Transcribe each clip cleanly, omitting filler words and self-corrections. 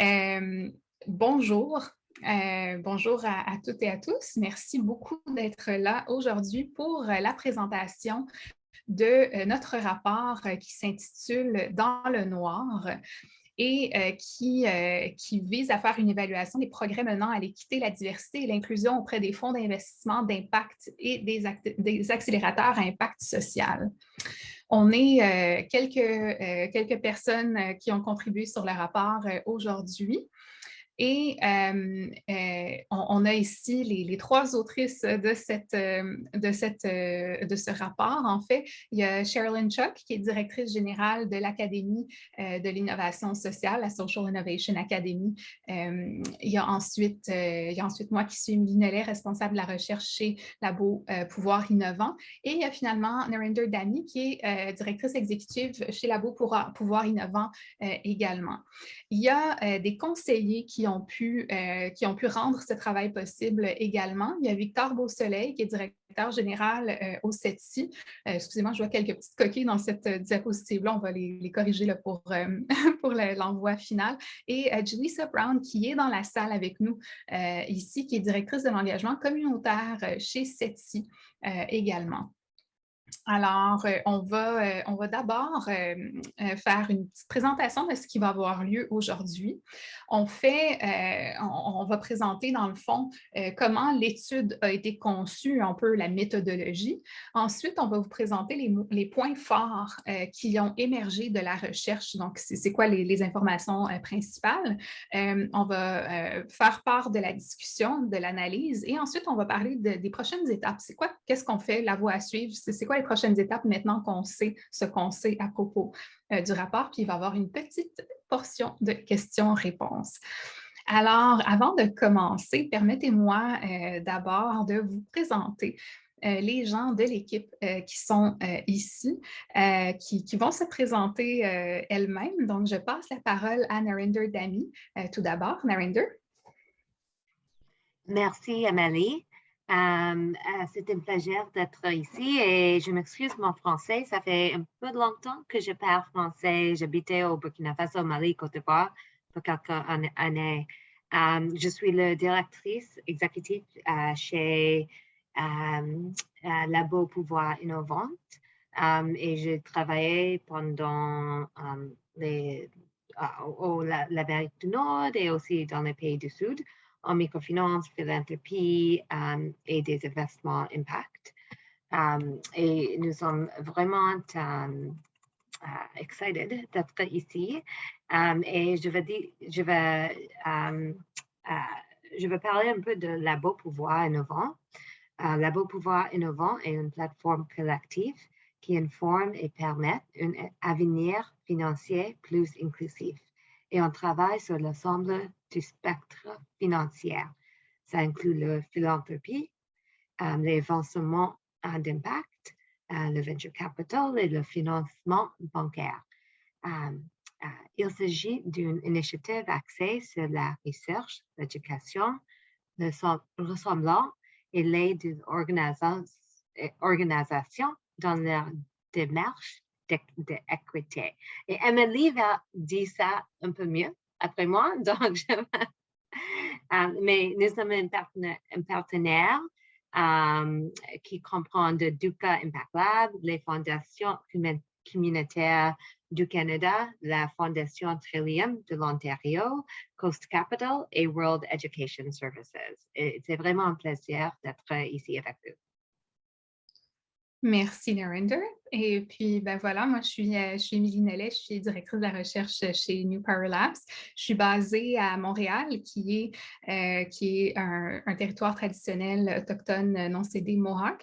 Euh, bonjour, bonjour à toutes et à tous. Merci beaucoup d'être là aujourd'hui pour la présentation de notre rapport qui s'intitule Dans le noir et qui vise à faire une évaluation des progrès menant à l'équité, la diversité et l'inclusion auprès des fonds d'investissement d'impact et des accélérateurs à impact social. On est quelques personnes qui ont contribué sur le rapport aujourd'hui. Et on a ici les trois autrices de ce rapport. En fait, il y a Sherilyn Chuck, qui est directrice générale de l'Académie de l'innovation sociale, la Social Innovation Academy. Il y a ensuite moi qui suis Émilie Nellet, responsable de la recherche chez Labo Pouvoir Innovant. Et il y a finalement Narinder Dami, qui est directrice exécutive chez Labo Pouvoir Innovant également. Il y a des conseillers qui ont pu rendre ce travail possible également. Il y a Victor Beausoleil, qui est directeur général au CETI. Excusez-moi, je vois quelques petites coquilles dans cette diapositive-là. On va les corriger là, pour, pour l'envoi final. Et Julissa Brown, qui est dans la salle avec nous ici, qui est directrice de l'engagement communautaire chez CETI également. Alors, on va d'abord faire une petite présentation de ce qui va avoir lieu aujourd'hui. On va présenter dans le fond comment l'étude a été conçue, un peu la méthodologie. Ensuite, on va vous présenter les points forts qui ont émergé de la recherche. Donc, c'est quoi les informations principales? On va faire part de la discussion, de l'analyse et ensuite, on va parler des prochaines étapes. Qu'est-ce qu'on fait, la voie à suivre? C'est quoi les prochaines étapes maintenant qu'on sait ce qu'on sait à propos du rapport? Puis il va y avoir une petite portion de questions-réponses. Alors, avant de commencer, permettez-moi d'abord de vous présenter les gens de l'équipe qui sont ici, qui vont se présenter elles-mêmes. Donc, je passe la parole à Narinder Dami. Tout d'abord, Narinder. Merci, Amélie. C'est un plaisir d'être ici et je m'excuse mon français. Ça fait un peu longtemps que je parle français. J'habitais au Burkina Faso, Mali, Côte d'Ivoire pour quelques années. Je suis la directrice exécutive chez Labo Pouvoir Innovant et j'ai travaillé pendant l'Amérique du Nord et aussi dans les pays du Sud en microfinance, philanthropie et des investissements impact. Et nous sommes vraiment excited d'être ici. Et je vais parler un peu de Labo Pouvoir Innovant. Labo Pouvoir Innovant est une plateforme collective qui informe et permet un avenir financier plus inclusif. Et on travaille sur l'ensemble du spectre financier. Ça inclut la philanthropie, les financements d'impact, le venture capital et le financement bancaire. Il s'agit d'une initiative axée sur la recherche, l'éducation, le ressemblant et l'aide des organisations dans leur démarche d'équité. Et Emily va dire ça un peu mieux après moi. Donc, mais nous sommes un partenaire qui comprend de Duca Impact Lab, les fondations communautaires du Canada, la Fondation Trillium de l'Ontario, Coast Capital et World Education Services. C'est vraiment un plaisir d'être ici avec vous. Merci, Narinder. Et puis, ben voilà, moi, je suis Émilie Nellet, je suis directrice de la recherche chez New Power Labs. Je suis basée à Montréal, qui est un territoire traditionnel autochtone non cédé Mohawk.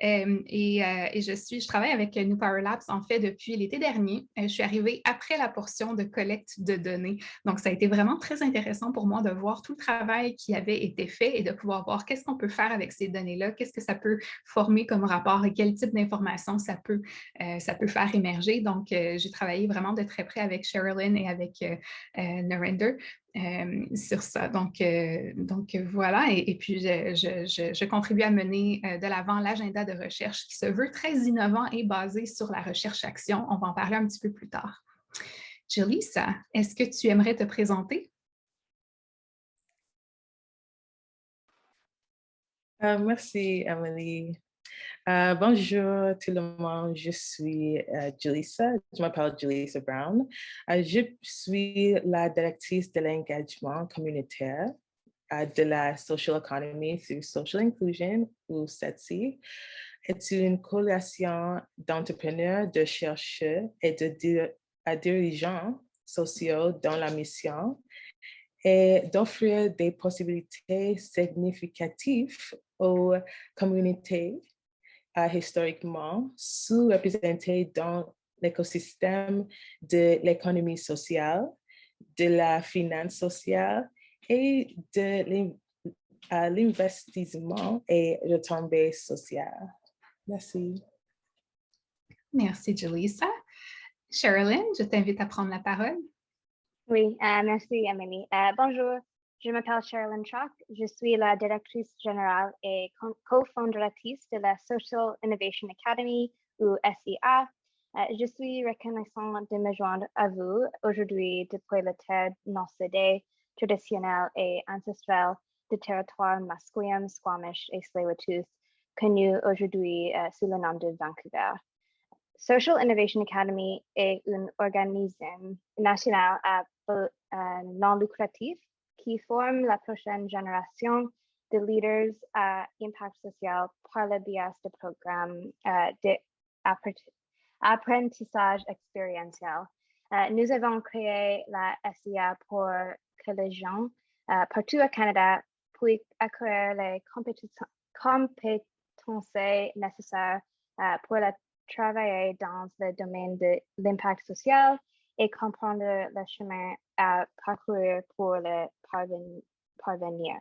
Je travaille avec New Power Labs, en fait, depuis l'été dernier. Je suis arrivée après la portion de collecte de données. Donc, ça a été vraiment très intéressant pour moi de voir tout le travail qui avait été fait et de pouvoir voir qu'est-ce qu'on peut faire avec ces données-là, qu'est-ce que ça peut former comme rapport et quel type d'informations ça peut faire émerger. Donc, j'ai travaillé vraiment de très près avec Sherilyn et avec Narinder sur ça. Donc voilà, et puis je contribue à mener de l'avant l'agenda de recherche qui se veut très innovant et basé sur la recherche-action. On va en parler un petit peu plus tard. Julissa, est-ce que tu aimerais te présenter? Merci, Emily. Bonjour tout le monde, je suis Julissa, je m'appelle Julissa Brown. Je suis la directrice de l'engagement communautaire de la Social Economy through Social Inclusion, ou SETI. C'est une coalition d'entrepreneurs, de chercheurs et de dirigeants sociaux dont la mission est d'offrir des possibilités significatives aux communautés historiquement sous-représentées dans l'écosystème de l'économie sociale, de la finance sociale et de l'investissement et retombées sociales. Merci. Merci, Julissa. Sherilyn, je t'invite à prendre la parole. Oui, merci, Amélie. Bonjour, je m'appelle Sherilyn Chalk. Je suis la directrice générale et cofondatrice de la Social Innovation Academy, ou SIA. Je suis reconnaissante de me joindre à vous aujourd'hui depuis la terre nocédée, traditionnelle et ancestrale du territoire Musqueam, Squamish et Tsleil-Waututh, connu aujourd'hui sous le nom de Vancouver. Social Innovation Academy est un organisme national non lucratif qui forme la prochaine génération de leaders à impact social par le biais de programmes d'apprentissage expérientiel. Nous avons créé la SIA pour que les gens partout au Canada puissent acquérir les compétences nécessaires pour travailler dans le domaine de l'impact social et comprendre le chemin à parcourir pour le parvenir.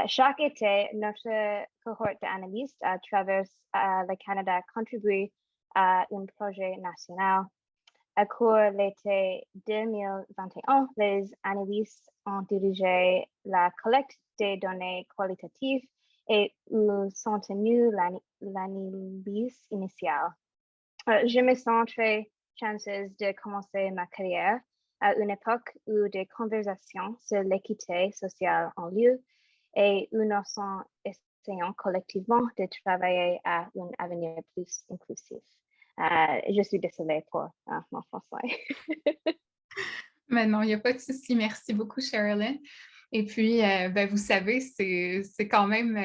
Chaque été, notre cohorte d'analystes à travers le Canada contribue à un projet national. À cours l'été 2021, les analystes ont dirigé la collecte des données qualitatives et où sont tenues l'analyse initiale. Je me sens très chanceuse de commencer ma carrière à une époque où des conversations sur l'équité sociale ont lieu et où nous sommes essayons collectivement de travailler à un avenir plus inclusif. Je suis désolée pour mon français. Mais non, il n'y a pas de souci. Merci beaucoup, Sherilyn. Et puis, vous savez, c'est quand même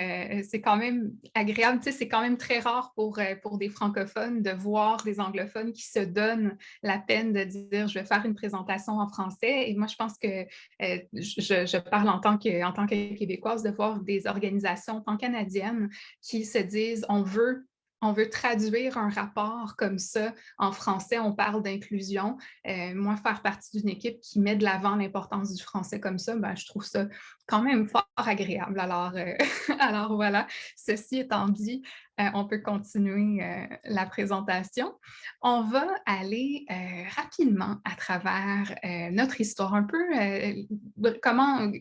agréable. Tu sais, c'est quand même très rare pour des francophones de voir des anglophones qui se donnent la peine de dire je vais faire une présentation en français. Et moi, je pense que je parle en tant que Québécoise de voir des organisations pan-canadiennes qui se disent on veut traduire un rapport comme ça en français, on parle d'inclusion. Moi, faire partie d'une équipe qui met de l'avant l'importance du français comme ça, je trouve ça quand même fort agréable. Alors, alors voilà, ceci étant dit, on peut continuer la présentation. On va aller rapidement à travers notre histoire, un peu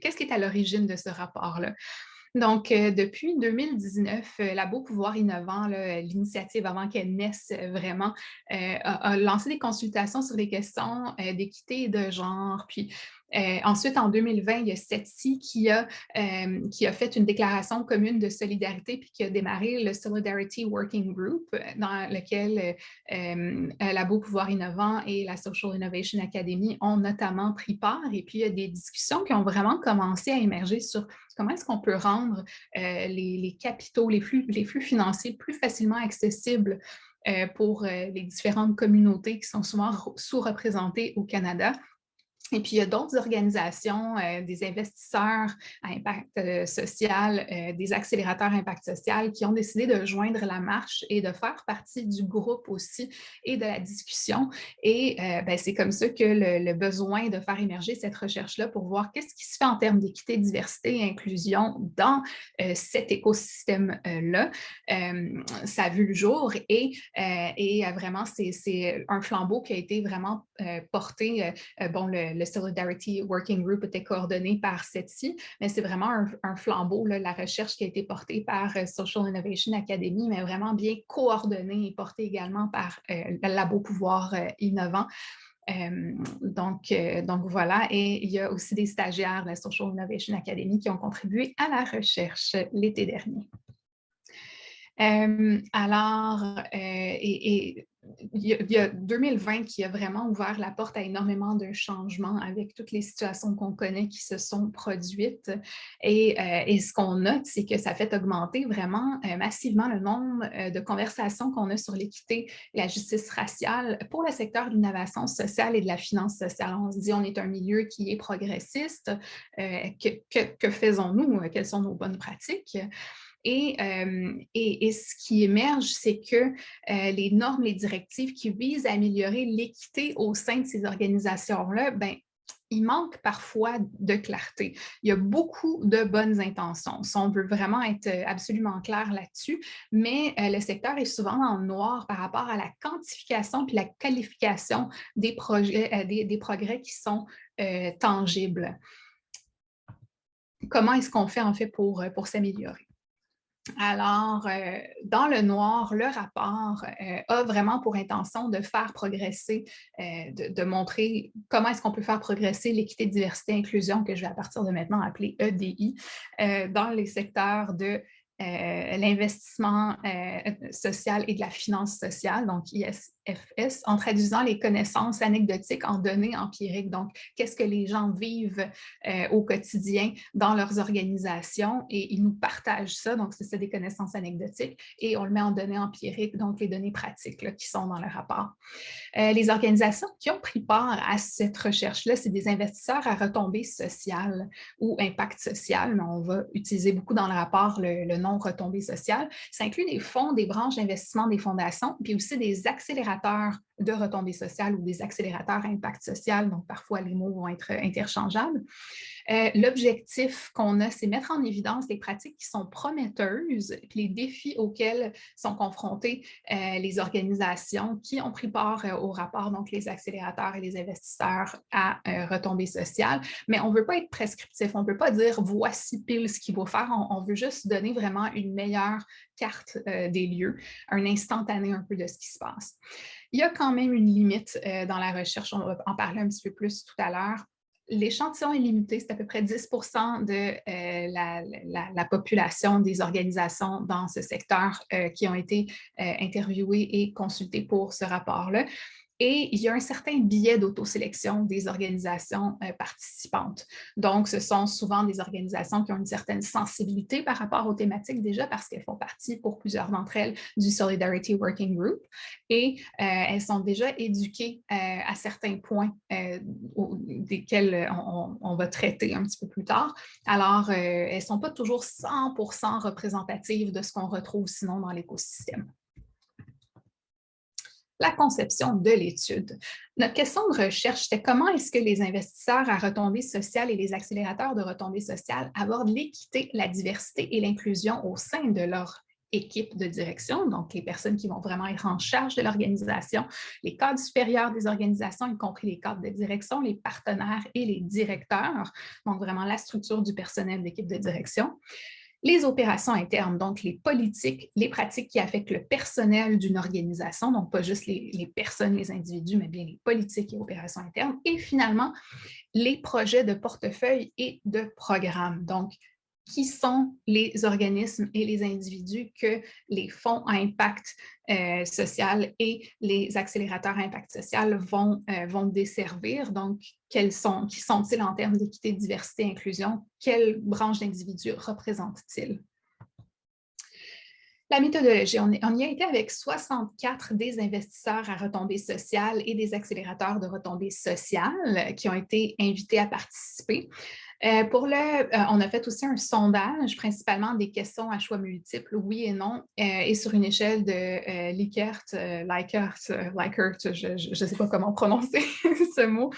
qu'est-ce qui est à l'origine de ce rapport-là. Donc, depuis 2019, la Beau Pouvoir Innovant, l'initiative avant qu'elle naisse vraiment, a lancé des consultations sur les questions d'équité et de genre. Puis ensuite, en 2020, il y a SETI qui a fait une déclaration commune de solidarité puis qui a démarré le Solidarity Working Group dans lequel la Beau Pouvoir Innovant et la Social Innovation Academy ont notamment pris part. Et puis, il y a des discussions qui ont vraiment commencé à émerger sur comment est-ce qu'on peut rendre les capitaux, les flux financiers plus facilement accessibles pour les différentes communautés qui sont souvent sous-représentées au Canada. Et puis, il y a d'autres organisations, des investisseurs à impact social, des accélérateurs à impact social qui ont décidé de joindre la marche et de faire partie du groupe aussi et de la discussion. Et c'est comme ça que le besoin de faire émerger cette recherche-là pour voir qu'est-ce qui se fait en termes d'équité, diversité et inclusion dans cet écosystème-là, ça a vu le jour et vraiment, c'est un flambeau qui a été vraiment porté, le Solidarity Working Group était coordonné par SETI, mais c'est vraiment un flambeau, la recherche qui a été portée par Social Innovation Academy, mais vraiment bien coordonnée et portée également par le Labo Pouvoir Innovant. Donc voilà, et il y a aussi des stagiaires de la Social Innovation Academy qui ont contribué à la recherche l'été dernier. Il y a 2020 qui a vraiment ouvert la porte à énormément de changements avec toutes les situations qu'on connaît qui se sont produites. Et ce qu'on note, c'est que ça fait augmenter vraiment massivement le nombre de conversations qu'on a sur l'équité et la justice raciale pour le secteur de l'innovation sociale et de la finance sociale. On se dit, on est un milieu qui est progressiste. Que faisons-nous? Quelles sont nos bonnes pratiques? Et ce qui émerge, c'est que les normes, les directives qui visent à améliorer l'équité au sein de ces organisations-là, ben, il manque parfois de clarté. Il y a beaucoup de bonnes intentions. Si on veut vraiment être absolument clair là-dessus, mais le secteur est souvent en noir par rapport à la quantification puis la qualification des projets, des progrès qui sont tangibles. Comment est-ce qu'on fait en fait pour s'améliorer? Alors, dans le noir, le rapport a vraiment pour intention de faire progresser, de montrer comment est-ce qu'on peut faire progresser l'équité, diversité, inclusion, que je vais à partir de maintenant appeler EDI, dans les secteurs de l'investissement social et de la finance sociale, donc ISFS, en traduisant les connaissances anecdotiques en données empiriques. Donc, qu'est-ce que les gens vivent au quotidien dans leurs organisations et ils nous partagent ça, donc c'est des connaissances anecdotiques, et on le met en données empiriques, donc les données pratiques là, qui sont dans le rapport. Les organisations qui ont pris part à cette recherche-là, c'est des investisseurs à retombées sociales ou impact social, mais on va utiliser beaucoup dans le rapport le nom retombées sociales. Ça inclut des fonds, des branches d'investissement, des fondations, puis aussi des accélérateurs de retombées sociales ou des accélérateurs à impact social, donc parfois les mots vont être interchangeables. L'objectif qu'on a, c'est mettre en évidence des pratiques qui sont prometteuses, puis les défis auxquels sont confrontées les organisations qui ont pris part au rapport, donc les accélérateurs et les investisseurs à retombées sociales. Mais on ne veut pas être prescriptif, on ne peut pas dire voici pile ce qu'il faut faire, on veut juste donner vraiment une meilleure carte des lieux, un instantané un peu de ce qui se passe. Il y a quand même une limite dans la recherche, on va en parler un petit peu plus tout à l'heure. L'échantillon est limité, c'est à peu près 10% de la population des organisations dans ce secteur qui ont été interviewées et consultées pour ce rapport-là. Et il y a un certain biais d'autosélection des organisations participantes. Donc, ce sont souvent des organisations qui ont une certaine sensibilité par rapport aux thématiques déjà parce qu'elles font partie, pour plusieurs d'entre elles, du Solidarity Working Group et elles sont déjà éduquées à certains points desquels on va traiter un petit peu plus tard. Alors, elles ne sont pas toujours 100% représentatives de ce qu'on retrouve sinon dans l'écosystème. La conception de l'étude. Notre question de recherche, c'était comment est-ce que les investisseurs à retombées sociales et les accélérateurs de retombées sociales abordent l'équité, la diversité et l'inclusion au sein de leur équipe de direction, donc les personnes qui vont vraiment être en charge de l'organisation, les cadres supérieurs des organisations, y compris les cadres de direction, les partenaires et les directeurs, donc vraiment la structure du personnel d'équipe de direction. Les opérations internes, donc les politiques, les pratiques qui affectent le personnel d'une organisation, donc pas juste les personnes, les individus, mais bien les politiques et opérations internes. Et finalement, les projets de portefeuille et de programme. Donc, qui sont les organismes et les individus que les fonds à impact social et les accélérateurs à impact social vont desservir. Donc, qui sont-ils en termes d'équité, diversité, inclusion? Quelle branche d'individus représentent-ils? La méthodologie, on y a été avec 64 des investisseurs à retombées sociales et des accélérateurs de retombées sociales qui ont été invités à participer. On a fait aussi un sondage, principalement des questions à choix multiples, oui et non, et sur une échelle de Likert, je ne sais pas comment prononcer ce mot,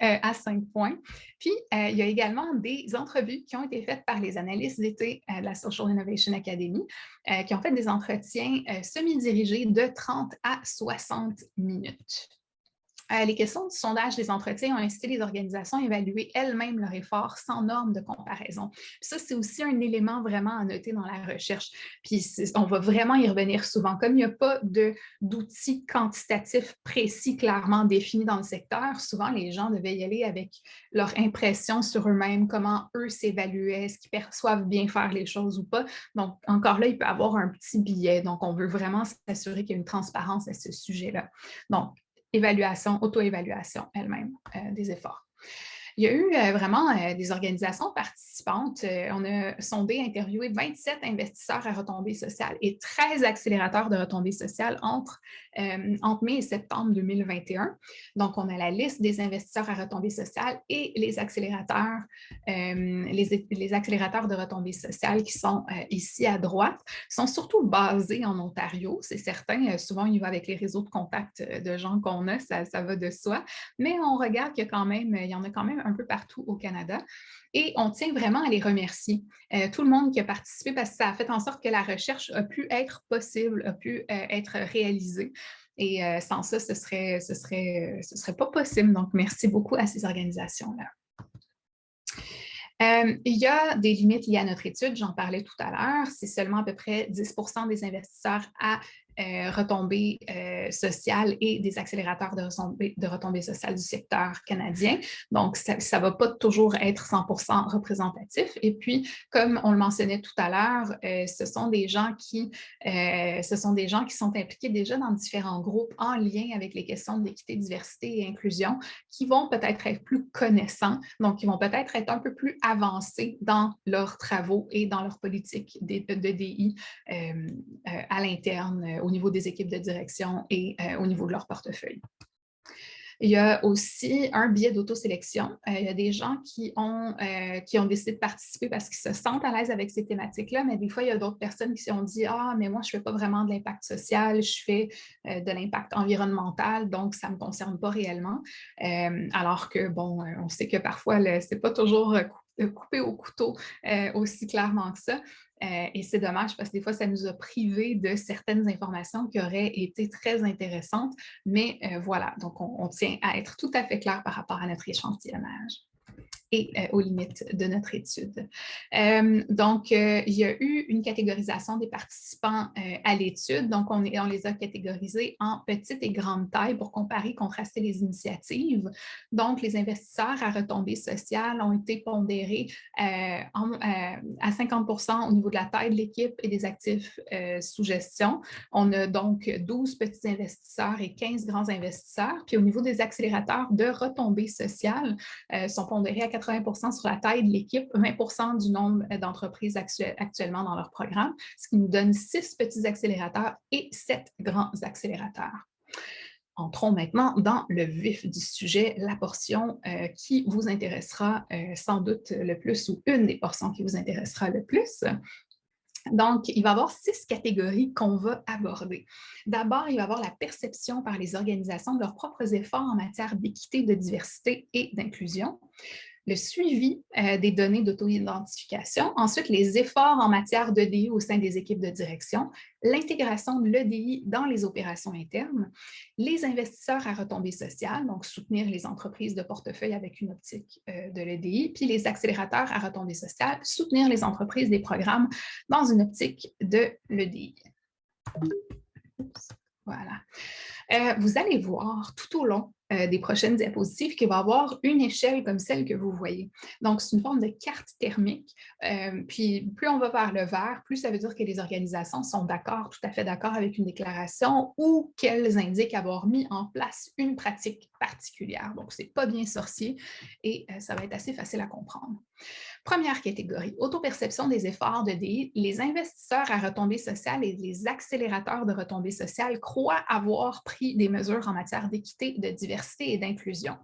à 5 points. Puis, il y a également des entrevues qui ont été faites par les analystes d'été de la Social Innovation Academy, qui ont fait des entretiens semi-dirigés de 30 à 60 minutes. Les questions du sondage des entretiens ont incité les organisations à évaluer elles-mêmes leurs efforts sans norme de comparaison. Puis ça, c'est aussi un élément vraiment à noter dans la recherche. Puis on va vraiment y revenir souvent. Comme il n'y a pas d'outils quantitatifs précis, clairement définis dans le secteur, souvent les gens devaient y aller avec leur impression sur eux-mêmes, comment eux s'évaluaient, est-ce qu'ils perçoivent bien faire les choses ou pas. Donc, encore là, il peut y avoir un petit biais. Donc, on veut vraiment s'assurer qu'il y a une transparence à ce sujet-là. Donc, évaluation, auto-évaluation elle-même des efforts. Il y a eu vraiment des organisations participantes. On a sondé, interviewé 27 investisseurs à retombées sociales et 13 accélérateurs de retombées sociales entre mai et septembre 2021. Donc, on a la liste des investisseurs à retombées sociales et les accélérateurs de retombées sociales qui sont ici à droite, sont surtout basés en Ontario. C'est certain, souvent, il va avec les réseaux de contacts de gens qu'on a, ça va de soi. Mais on regarde qu'il y en a quand même un peu partout au Canada. Et on tient vraiment à les remercier. Tout le monde qui a participé, parce que ça a fait en sorte que la recherche a pu être possible, a pu être réalisée. Et sans ça, ce serait pas possible. Donc, merci beaucoup à ces organisations-là. Il y a des limites liées à notre étude, j'en parlais tout à l'heure. C'est seulement à peu près 10% des investisseurs à retombées sociales et des accélérateurs de retombées sociales du secteur canadien. Donc, ça ne va pas toujours être 100% représentatif. Et puis, comme on le mentionnait tout à l'heure, ce sont des gens qui sont impliqués déjà dans différents groupes en lien avec les questions d'équité, diversité et inclusion, qui vont peut-être être plus connaissants, donc qui vont peut-être être un peu plus avancés dans leurs travaux et dans leur politique de DI à l'interne, au niveau des équipes de direction et au niveau de leur portefeuille. Il y a aussi un biais d'autosélection. Il y a des gens qui ont décidé de participer parce qu'ils se sentent à l'aise avec ces thématiques-là, mais des fois, il y a d'autres personnes qui se sont dit « Ah, mais moi, je ne fais pas vraiment de l'impact social, je fais de l'impact environnemental, donc ça ne me concerne pas réellement. » Alors que, bon, on sait que parfois, ce n'est pas toujours coupé au couteau aussi clairement que ça. Et c'est dommage parce que des fois, ça nous a privés de certaines informations qui auraient été très intéressantes. Mais voilà, donc on tient à être tout à fait clair par rapport à notre échantillonnage et aux limites de notre étude. Donc, il y a eu une catégorisation des participants à l'étude. Donc, on les a catégorisés en petite et grande taille pour comparer et contraster les initiatives. Donc, les investisseurs à retombées sociales ont été pondérés à 50% au niveau de la taille de l'équipe et des actifs sous gestion. On a donc 12 petits investisseurs et 15 grands investisseurs. Puis, au niveau des accélérateurs de retombées sociales, sont pondérés à 80% sur la taille de l'équipe, 20% du nombre d'entreprises actuellement dans leur programme, ce qui nous donne 6 petits accélérateurs et 7 grands accélérateurs. Entrons maintenant dans le vif du sujet, la portion qui vous intéressera sans doute le plus ou une des portions qui vous intéressera le plus. Donc, il va y avoir 6 catégories qu'on va aborder. D'abord, il va y avoir la perception par les organisations de leurs propres efforts en matière d'équité, de diversité et d'inclusion. Le suivi des données d'auto-identification. Ensuite, les efforts en matière d'EDI au sein des équipes de direction. L'intégration de l'EDI dans les opérations internes. Les investisseurs à retombées sociales, donc soutenir les entreprises de portefeuille avec une optique de l'EDI. Puis les accélérateurs à retombées sociales, soutenir les entreprises des programmes dans une optique de l'EDI. Voilà. Vous allez voir tout au long des prochaines diapositives qu'il va y avoir une échelle comme celle que vous voyez. Donc, c'est une forme de carte thermique. Puis, plus on va vers le vert, plus ça veut dire que les organisations sont d'accord, tout à fait d'accord avec une déclaration ou qu'elles indiquent avoir mis en place une pratique particulière. Donc, ce n'est pas bien sorcier et ça va être assez facile à comprendre. Première catégorie, autoperception des efforts de DI. Les investisseurs à retombées sociales et les accélérateurs de retombées sociales croient avoir pris des mesures en matière d'équité, de diversité et d'inclusion.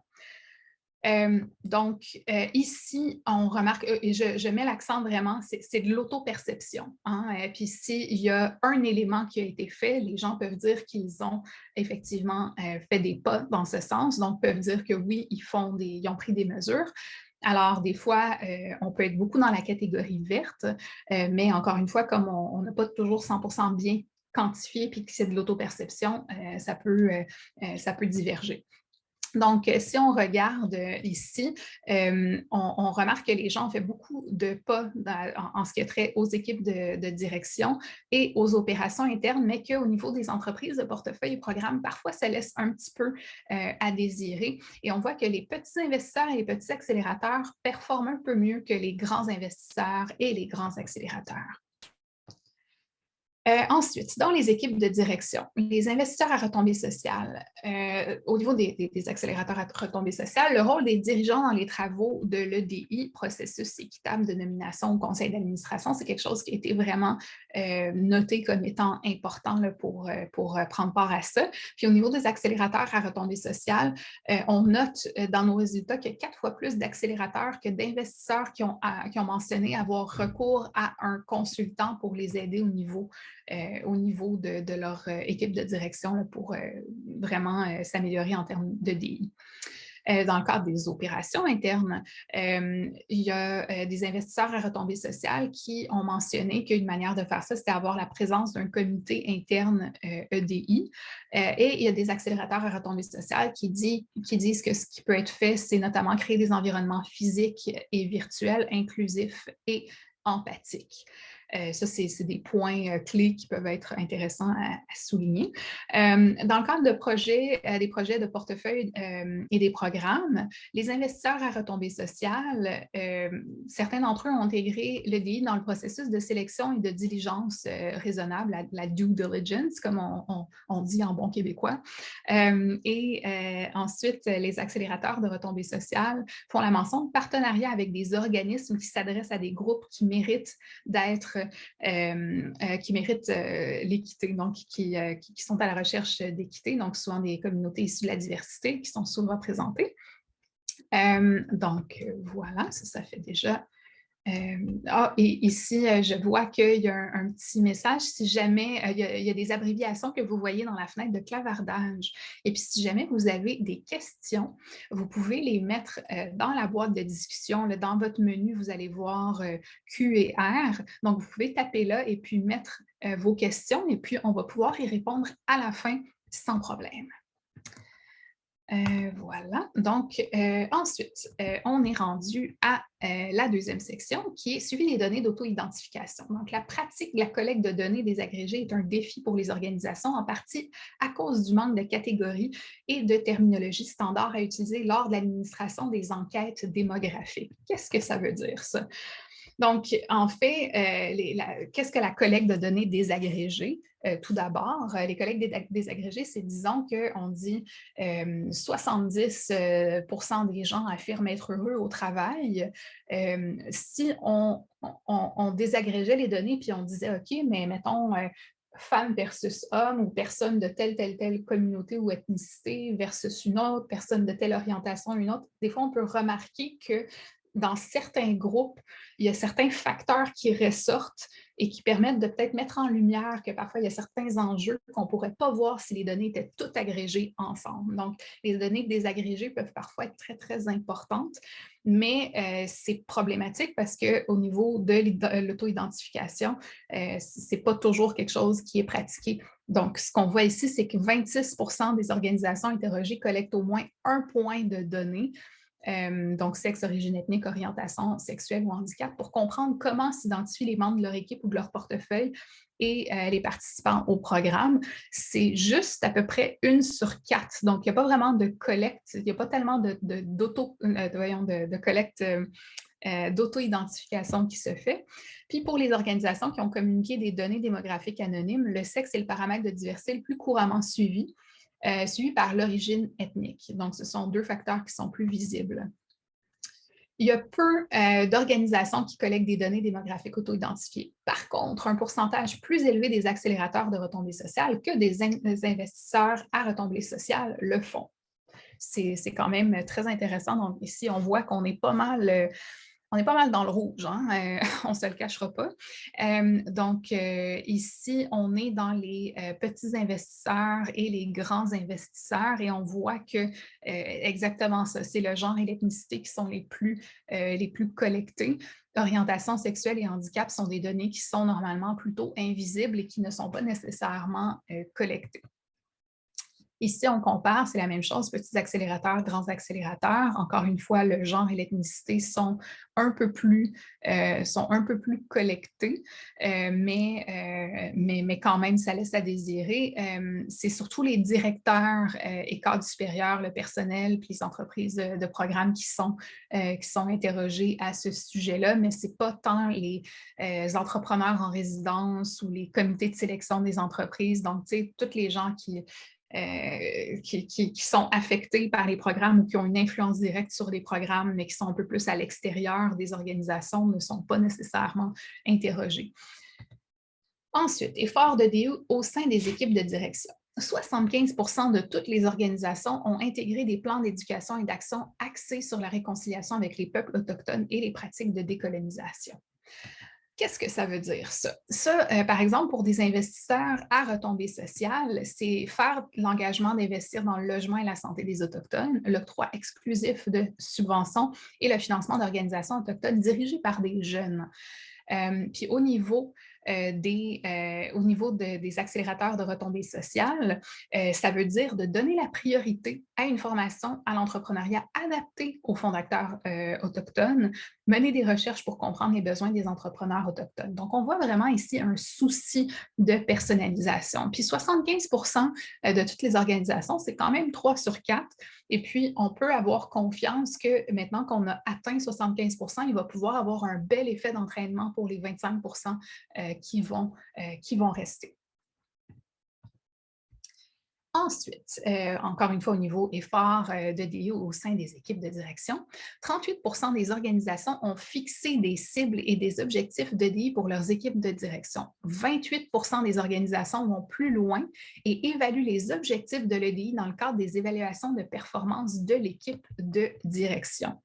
Donc, ici, on remarque, et je mets l'accent vraiment, c'est de l'auto-perception. Hein? Puis s'il y a un élément qui a été fait, les gens peuvent dire qu'ils ont effectivement fait des pas dans ce sens, donc peuvent dire que oui, ils ont pris des mesures. Alors, des fois, on peut être beaucoup dans la catégorie verte, mais encore une fois, comme on n'a pas toujours 100% bien quantifié puis que c'est de l'auto-perception, ça peut diverger. Donc, si on regarde ici, on remarque que les gens ont fait beaucoup de pas en ce qui est trait aux équipes de direction et aux opérations internes, mais qu'au niveau des entreprises de portefeuille et programmes, parfois, ça laisse un petit peu à désirer. Et on voit que les petits investisseurs et les petits accélérateurs performent un peu mieux que les grands investisseurs et les grands accélérateurs. Ensuite, dans les équipes de direction, les investisseurs à retombées sociales, au niveau des accélérateurs à retombées sociales, le rôle des dirigeants dans les travaux de l'EDI, processus équitable de nomination au conseil d'administration, c'est quelque chose qui a été vraiment noté comme étant important là, pour prendre part à ça. Puis au niveau des accélérateurs à retombées sociales, on note dans nos résultats qu'il y a 4 fois plus d'accélérateurs que d'investisseurs qui ont mentionné avoir recours à un consultant pour les aider au niveau de leur équipe de direction là, pour vraiment s'améliorer en termes de DI. Dans le cadre des opérations internes, il y a des investisseurs à retombées sociales qui ont mentionné qu'une manière de faire ça, c'était avoir la présence d'un comité interne EDI. Et il y a des accélérateurs à retombées sociales qui disent que ce qui peut être fait, c'est notamment créer des environnements physiques et virtuels inclusifs et empathiques. Ça, c'est des points clés qui peuvent être intéressants à souligner. Dans le cadre de des projets de portefeuille et des programmes, les investisseurs à retombées sociales, certains d'entre eux ont intégré l'EDI dans le processus de sélection et de diligence raisonnable, la due diligence, comme on dit en bon québécois. Ensuite, les accélérateurs de retombées sociales font la mention de partenariats avec des organismes qui s'adressent à des groupes qui méritent l'équité, donc qui sont à la recherche d'équité, donc souvent des communautés issues de la diversité qui sont sous-représentées. Voilà, ça fait déjà... et ici, je vois qu'il y a un petit message. Si jamais il y a des abréviations que vous voyez dans la fenêtre de clavardage. Et puis, si jamais vous avez des questions, vous pouvez les mettre dans la boîte de discussion. Là, dans votre menu, vous allez voir Q et R. Donc, vous pouvez taper là et puis mettre vos questions. Et puis, on va pouvoir y répondre à la fin sans problème. Voilà. Donc, ensuite, on est rendu à la deuxième section qui est suivi des données d'auto-identification. Donc, la pratique de la collecte de données désagrégées est un défi pour les organisations, en partie à cause du manque de catégories et de terminologie standard à utiliser lors de l'administration des enquêtes démographiques. Qu'est-ce que ça veut dire, ça? Donc, en fait, qu'est-ce que la collecte de données désagrégées? Tout d'abord, les collectes désagrégées, c'est disons qu'on dit 70% des gens affirment être heureux au travail. Si on désagrégeait les données puis on disait, OK, mais mettons femme versus homme ou personne de telle communauté ou ethnicité versus une autre, personne de telle orientation, une autre, des fois, on peut remarquer que dans certains groupes, il y a certains facteurs qui ressortent et qui permettent de peut-être mettre en lumière que parfois, il y a certains enjeux qu'on ne pourrait pas voir si les données étaient toutes agrégées ensemble. Donc, les données désagrégées peuvent parfois être très, très importantes, mais c'est problématique parce qu'au niveau de l'auto-identification, ce n'est pas toujours quelque chose qui est pratiqué. Donc, ce qu'on voit ici, c'est que 26% des organisations interrogées collectent au moins un point de données. Donc sexe, origine ethnique, orientation sexuelle ou handicap, pour comprendre comment s'identifient les membres de leur équipe ou de leur portefeuille et les participants au programme. C'est juste à peu près 1 sur 4. Donc, il n'y a pas vraiment de collecte, il n'y a pas tellement de collecte d'auto-identification qui se fait. Puis pour les organisations qui ont communiqué des données démographiques anonymes, le sexe est le paramètre de diversité le plus couramment suivi. Suivi par l'origine ethnique. Donc, ce sont 2 facteurs qui sont plus visibles. Il y a peu d'organisations qui collectent des données démographiques auto-identifiées. Par contre, un pourcentage plus élevé des accélérateurs de retombées sociales que des investisseurs à retombées sociales le font. C'est quand même très intéressant. Donc, ici, on voit qu'on est pas mal... on est pas mal dans le rouge, hein? On ne se le cachera pas. Ici, on est dans les petits investisseurs et les grands investisseurs et on voit que exactement ça, c'est le genre et l'ethnicité qui sont les plus collectés. Orientation sexuelle et handicap sont des données qui sont normalement plutôt invisibles et qui ne sont pas nécessairement collectées. Ici, on compare, c'est la même chose, petits accélérateurs, grands accélérateurs. Encore une fois, le genre et l'ethnicité sont un peu plus collectés, mais quand même, ça laisse à désirer. C'est surtout les directeurs et cadres supérieurs, le personnel, puis les entreprises de programmes qui sont interrogés à ce sujet-là, mais ce n'est pas tant les entrepreneurs en résidence ou les comités de sélection des entreprises. Donc, tu sais, tous les gens qui sont affectés par les programmes ou qui ont une influence directe sur les programmes, mais qui sont un peu plus à l'extérieur des organisations, ne sont pas nécessairement interrogés. Ensuite, effort de DE au sein des équipes de direction. 75% de toutes les organisations ont intégré des plans d'éducation et d'action axés sur la réconciliation avec les peuples autochtones et les pratiques de décolonisation. Qu'est-ce que ça veut dire, ça? Ça, par exemple, pour des investisseurs à retombées sociales, c'est faire l'engagement d'investir dans le logement et la santé des Autochtones, l'octroi exclusif de subventions et le financement d'organisations autochtones dirigées par des jeunes. Puis au niveau des accélérateurs de retombées sociales, ça veut dire de donner la priorité à une formation à l'entrepreneuriat adaptée aux fondateurs autochtones, mener des recherches pour comprendre les besoins des entrepreneurs autochtones. Donc, on voit vraiment ici un souci de personnalisation. Puis 75% de toutes les organisations, c'est quand même 3 sur 4. Et puis, on peut avoir confiance que maintenant qu'on a atteint 75%, il va pouvoir avoir un bel effet d'entraînement pour les 25% qui vont rester. Ensuite, encore une fois, au niveau effort de DE au sein des équipes de direction, 38% des organisations ont fixé des cibles et des objectifs de DE pour leurs équipes de direction. 28% des organisations vont plus loin et évaluent les objectifs de l'EDI dans le cadre des évaluations de performance de l'équipe de direction.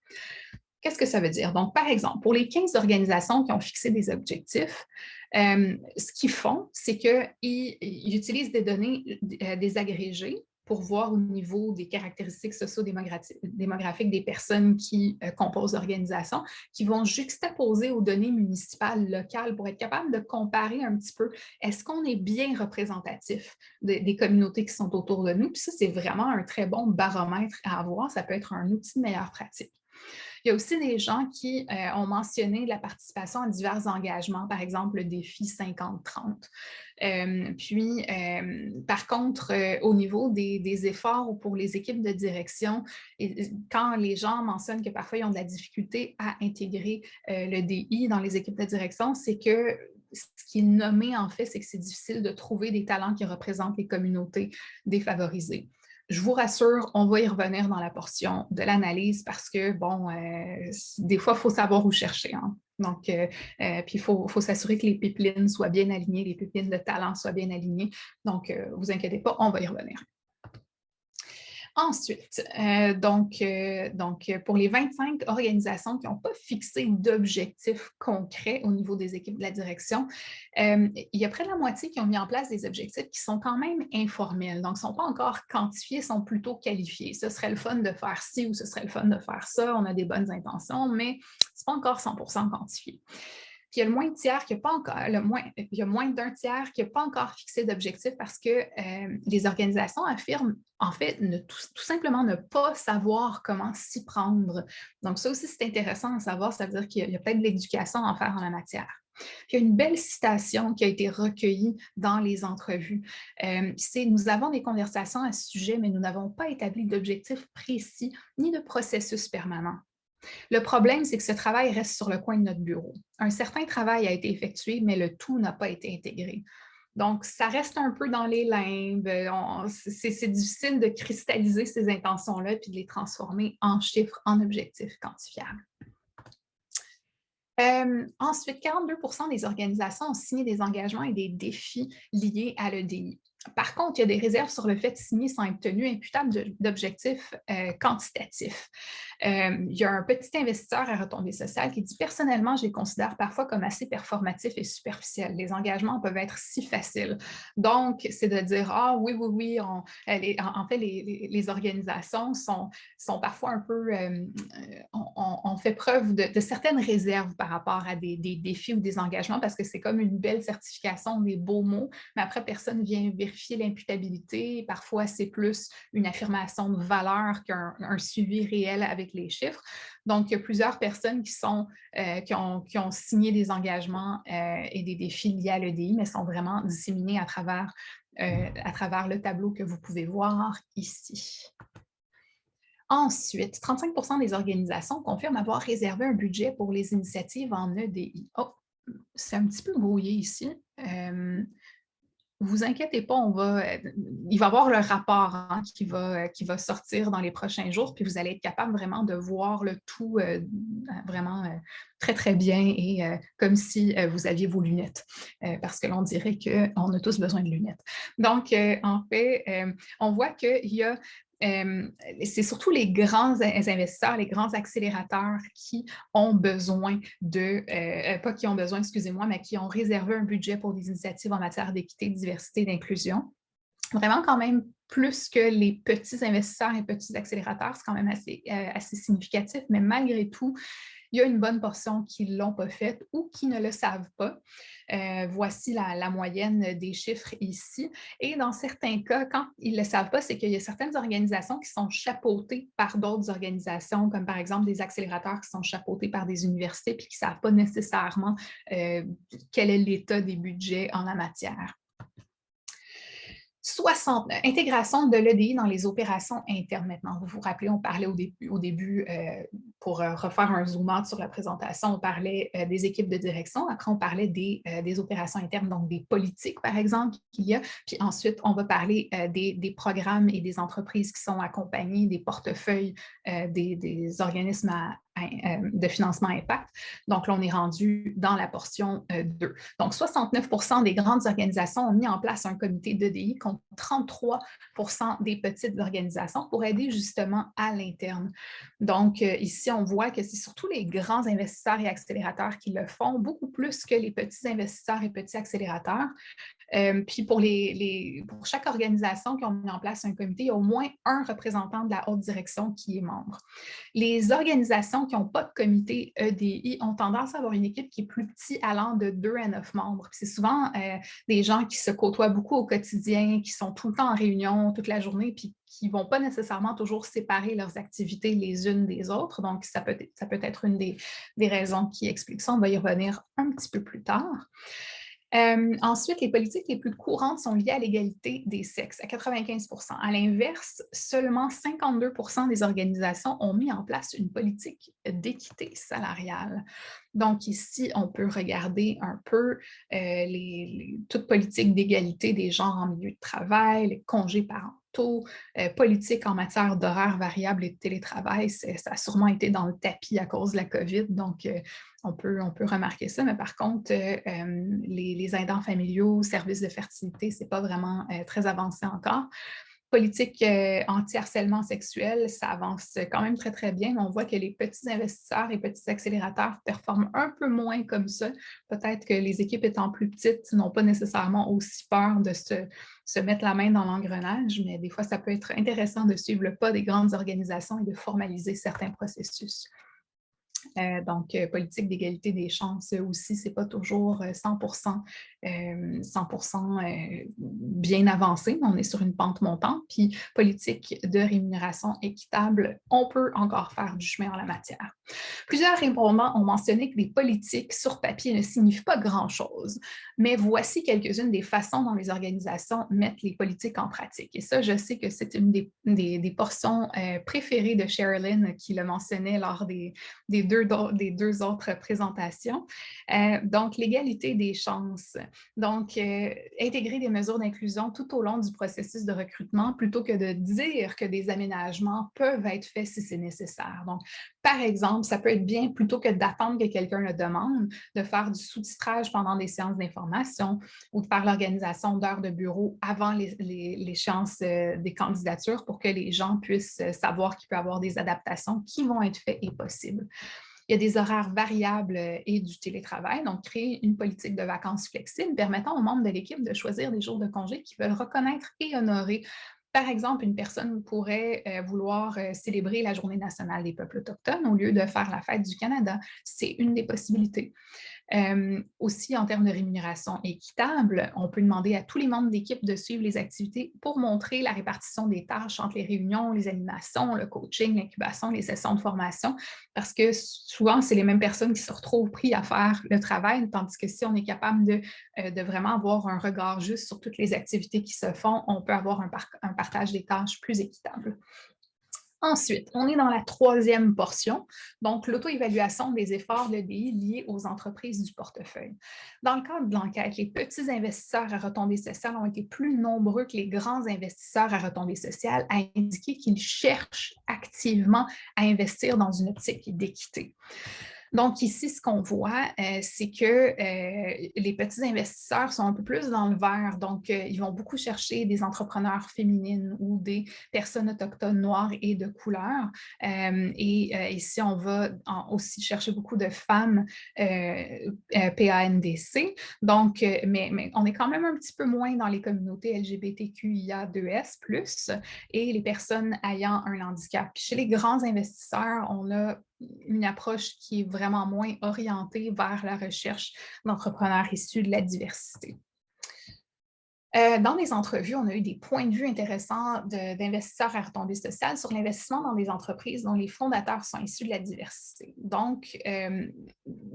Qu'est-ce que ça veut dire? Donc, par exemple, pour les 15 organisations qui ont fixé des objectifs, ce qu'ils font, c'est qu'ils utilisent des données désagrégées pour voir au niveau des caractéristiques socio-démographiques des personnes qui composent l'organisation, qui vont juxtaposer aux données municipales, locales, pour être capable de comparer un petit peu, est-ce qu'on est bien représentatif des communautés qui sont autour de nous? Puis ça, c'est vraiment un très bon baromètre à avoir. Ça peut être un outil de meilleure pratique. Il y a aussi des gens qui ont mentionné la participation à divers engagements, par exemple le défi 50-30. Par contre, au niveau des efforts pour les équipes de direction, quand les gens mentionnent que parfois ils ont de la difficulté à intégrer le DI dans les équipes de direction, c'est que ce qui est nommé, en fait, c'est que c'est difficile de trouver des talents qui représentent les communautés défavorisées. Je vous rassure, on va y revenir dans la portion de l'analyse parce que, bon, des fois, il faut savoir où chercher. Hein. Donc, puis il faut s'assurer que les pipelines soient bien alignées, les pipelines de talent soient bien alignées. Donc, vous inquiétez pas, on va y revenir. Ensuite, pour les 25 organisations qui n'ont pas fixé d'objectifs concrets au niveau des équipes de la direction, il y a près de la moitié qui ont mis en place des objectifs qui sont quand même informels, donc ne sont pas encore quantifiés, sont plutôt qualifiés. Ce serait le fun de faire ci ou ce serait le fun de faire ça, on a des bonnes intentions, mais ce n'est pas encore 100% quantifié. Puis il y a le moins de tiers qui n'a pas encore, il y a moins d'un tiers qui n'a pas encore fixé d'objectif parce que les organisations affirment, en fait, tout simplement ne pas savoir comment s'y prendre. Donc, ça aussi, c'est intéressant à savoir, ça veut dire qu'il y a peut-être de l'éducation à en faire en la matière. Puis, il y a une belle citation qui a été recueillie dans les entrevues. C'est « Nous avons des conversations à ce sujet, mais nous n'avons pas établi d'objectifs précis ni de processus permanent. » Le problème, c'est que ce travail reste sur le coin de notre bureau. Un certain travail a été effectué, mais le tout n'a pas été intégré. Donc, ça reste un peu dans les limbes. C'est difficile de cristalliser ces intentions-là puis de les transformer en chiffres, en objectifs quantifiables. Ensuite, 42% des organisations ont signé des engagements et des défis liés à l'EDI. Par contre, il y a des réserves sur le fait de signer sans être tenu imputable d'objectifs quantitatifs. Il y a un petit investisseur à retombées sociales qui dit « Personnellement, je les considère parfois comme assez performatifs et superficiels. Les engagements peuvent être si faciles. » Donc, c'est de dire « Ah oui, en fait, les organisations sont parfois un peu… on fait preuve de certaines réserves par rapport à des défis ou des engagements parce que c'est comme une belle certification, des beaux mots, mais après, personne ne vient vérifier vérifier l'imputabilité. Parfois, c'est plus une affirmation de valeur qu'un suivi réel avec les chiffres. Donc, il y a plusieurs personnes qui ont signé des engagements et des défis liés à l'EDI, mais sont vraiment disséminés à travers le tableau que vous pouvez voir ici. Ensuite, 35% des organisations confirment avoir réservé un budget pour les initiatives en EDI. Oh, c'est un petit peu brouillé ici. Vous inquiétez pas, il va y avoir le rapport qui va sortir dans les prochains jours, puis vous allez être capable vraiment de voir le tout vraiment très, très bien et comme si vous aviez vos lunettes, parce que l'on dirait qu'on a tous besoin de lunettes. Donc, en fait, on voit qu'il y a c'est surtout les grands investisseurs, les grands accélérateurs qui ont besoin pas qui ont besoin, excusez-moi, mais qui ont réservé un budget pour des initiatives en matière d'équité, de diversité et d'inclusion. Vraiment quand même plus que les petits investisseurs et petits accélérateurs, c'est quand même assez significatif, mais malgré tout, il y a une bonne portion qui ne l'ont pas fait ou qui ne le savent pas. Voici la moyenne des chiffres ici. Et dans certains cas, quand ils ne le savent pas, c'est qu'il y a certaines organisations qui sont chapeautées par d'autres organisations, comme par exemple des accélérateurs qui sont chapeautés par des universités puis qui ne savent pas nécessairement quel est l'état des budgets en la matière. Intégration de l'EDI dans les opérations internes maintenant. Vous vous rappelez, on parlait au début pour refaire un zoom out sur la présentation, on parlait des équipes de direction. Après, on parlait des opérations internes, donc des politiques, par exemple, qu'il y a. Puis ensuite, on va parler des programmes et des entreprises qui sont accompagnés, des portefeuilles des organismes de financement impact. Donc, là, on est rendu dans la portion 2. Donc, 69% des grandes organisations ont mis en place un comité d'EDI contre 33% des petites organisations pour aider justement à l'interne. Donc, ici, on voit que c'est surtout les grands investisseurs et accélérateurs qui le font, beaucoup plus que les petits investisseurs et petits accélérateurs. Puis pour chaque organisation qui a mis en place un comité, il y a au moins un représentant de la haute direction qui est membre. Les organisations qui n'ont pas de comité EDI ont tendance à avoir une équipe qui est plus petite, allant de 2 à 9 membres. C'est souvent des gens qui se côtoient beaucoup au quotidien, qui sont tout le temps en réunion, toute la journée, puis qui ne vont pas nécessairement toujours séparer leurs activités les unes des autres. Donc, ça peut être une des raisons qui explique ça. On va y revenir un petit peu plus tard. Ensuite, les politiques les plus courantes sont liées à l'égalité des sexes, à 95%. À l'inverse, seulement 52% des organisations ont mis en place une politique d'équité salariale. Donc ici, on peut regarder un peu toute politique d'égalité des genres en milieu de travail, les congés parentaux, politique en matière d'horaires variables et de télétravail. Ça a sûrement été dans le tapis à cause de la COVID, donc on peut remarquer ça, mais par contre, les aidants familiaux, services de fertilité, ce n'est pas vraiment très avancé encore. Politique anti-harcèlement sexuel, ça avance quand même très, très bien, mais on voit que les petits investisseurs et petits accélérateurs performent un peu moins comme ça. Peut-être que les équipes étant plus petites n'ont pas nécessairement aussi peur de se mettre la main dans l'engrenage, mais des fois, ça peut être intéressant de suivre le pas des grandes organisations et de formaliser certains processus. Donc, politique d'égalité des chances aussi, ce n'est pas toujours 100% bien avancé, mais on est sur une pente montante. Puis, politique de rémunération équitable, on peut encore faire du chemin en la matière. Plusieurs répondants ont mentionné que les politiques sur papier ne signifient pas grand-chose, mais voici quelques-unes des façons dont les organisations mettent les politiques en pratique. Et ça, je sais que c'est une des portions préférées de Sherilyn qui le mentionnait lors des deux autres présentations. Donc, l'égalité des chances. Donc, intégrer des mesures d'inclusion tout au long du processus de recrutement plutôt que de dire que des aménagements peuvent être faits si c'est nécessaire. Donc, par exemple, ça peut être bien, plutôt que d'attendre que quelqu'un le demande, de faire du sous-titrage pendant des séances d'information ou de faire l'organisation d'heures de bureau avant l'échéance des candidatures pour que les gens puissent savoir qu'il peut y avoir des adaptations qui vont être faites et possibles. Il y a des horaires variables et du télétravail, donc créer une politique de vacances flexible permettant aux membres de l'équipe de choisir des jours de congé qu'ils veulent reconnaître et honorer. Par exemple, une personne pourrait vouloir célébrer la Journée nationale des peuples autochtones au lieu de faire la fête du Canada. C'est une des possibilités. Aussi, en termes de rémunération équitable, on peut demander à tous les membres d'équipe de suivre les activités pour montrer la répartition des tâches entre les réunions, les animations, le coaching, l'incubation, les sessions de formation, parce que souvent, c'est les mêmes personnes qui se retrouvent pris à faire le travail, tandis que si on est capable de vraiment avoir un regard juste sur toutes les activités qui se font, on peut avoir un partage des tâches plus équitable. Ensuite, on est dans la troisième portion, donc l'auto-évaluation des efforts de DI liés aux entreprises du portefeuille. Dans le cadre de l'enquête, les petits investisseurs à retombées sociales ont été plus nombreux que les grands investisseurs à retombées sociales à indiquer qu'ils cherchent activement à investir dans une optique d'équité. Donc ici, ce qu'on voit, c'est que les petits investisseurs sont un peu plus dans le vert. Donc, ils vont beaucoup chercher des entrepreneurs féminines ou des personnes autochtones noires et de couleur. Ici, on va aussi chercher beaucoup de femmes PANDC. Donc, mais on est quand même un petit peu moins dans les communautés LGBTQIA2S+, et les personnes ayant un handicap. Puis chez les grands investisseurs, on a une approche qui est vraiment moins orientée vers la recherche d'entrepreneurs issus de la diversité. Dans les entrevues, on a eu des points de vue intéressants d'investisseurs à retombées sociales sur l'investissement dans des entreprises dont les fondateurs sont issus de la diversité. Donc,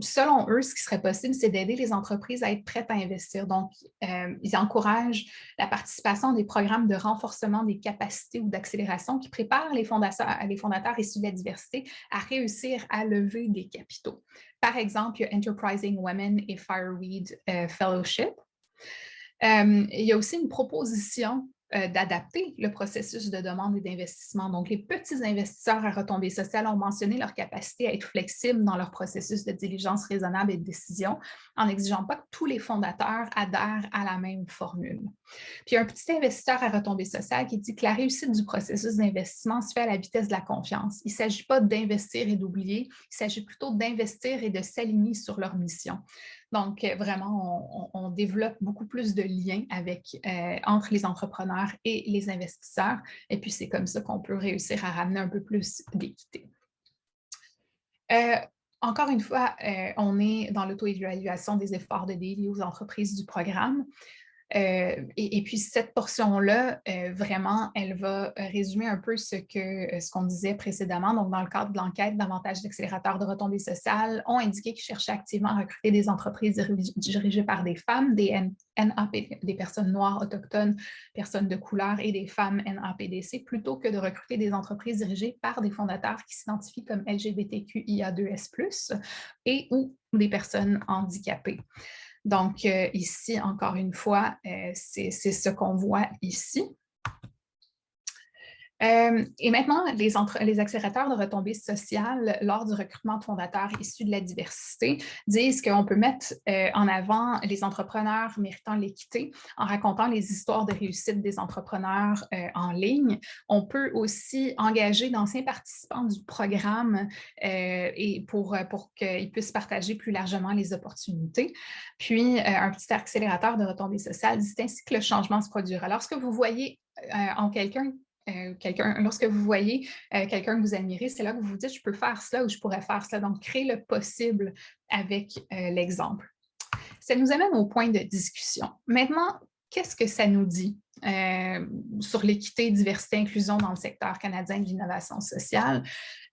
selon eux, ce qui serait possible, c'est d'aider les entreprises à être prêtes à investir. Donc, ils encouragent la participation à des programmes de renforcement des capacités ou d'accélération qui préparent les fondateurs issus de la diversité à réussir à lever des capitaux. Par exemple, il y a Enterprising Women et Fireweed Fellowship. Il y a aussi une proposition d'adapter le processus de demande et d'investissement. Donc, les petits investisseurs à retombées sociales ont mentionné leur capacité à être flexibles dans leur processus de diligence raisonnable et de décision en n'exigeant pas que tous les fondateurs adhèrent à la même formule. Puis, un petit investisseur à retombées sociales qui dit que la réussite du processus d'investissement se fait à la vitesse de la confiance. Il ne s'agit pas d'investir et d'oublier, il s'agit plutôt d'investir et de s'aligner sur leur mission. Donc, vraiment, on développe beaucoup plus de liens entre les entrepreneurs et les investisseurs. Et puis, c'est comme ça qu'on peut réussir à ramener un peu plus d'équité. Encore une fois, on est dans l'auto-évaluation des efforts de DI aux entreprises du programme. Et puis, cette portion-là, vraiment, elle va résumer un peu ce qu'on disait précédemment. Donc, dans le cadre de l'enquête, davantage d'accélérateurs de retombées sociales ont indiqué qu'ils cherchaient activement à recruter des entreprises dirigées par des femmes, des NAP, des personnes noires, autochtones, personnes de couleur et des femmes NAPDC, plutôt que de recruter des entreprises dirigées par des fondateurs qui s'identifient comme LGBTQIA2S+, et ou des personnes handicapées. Donc, ici, encore une fois, c'est ce qu'on voit ici. Et maintenant, les accélérateurs de retombées sociales lors du recrutement de fondateurs issus de la diversité disent qu'on peut mettre en avant les entrepreneurs méritant l'équité en racontant les histoires de réussite des entrepreneurs en ligne. On peut aussi engager d'anciens participants du programme et pour qu'ils puissent partager plus largement les opportunités. Puis, un petit accélérateur de retombées sociales dit ainsi que le changement se produira. Lorsque vous voyez en quelqu'un lorsque vous voyez quelqu'un que vous admirez, c'est là que vous vous dites « je peux faire cela » ou « je pourrais faire cela ». Donc, créer le possible avec l'exemple. Ça nous amène au point de discussion. Maintenant, qu'est-ce que ça nous dit sur l'équité, diversité, inclusion dans le secteur canadien de l'innovation sociale?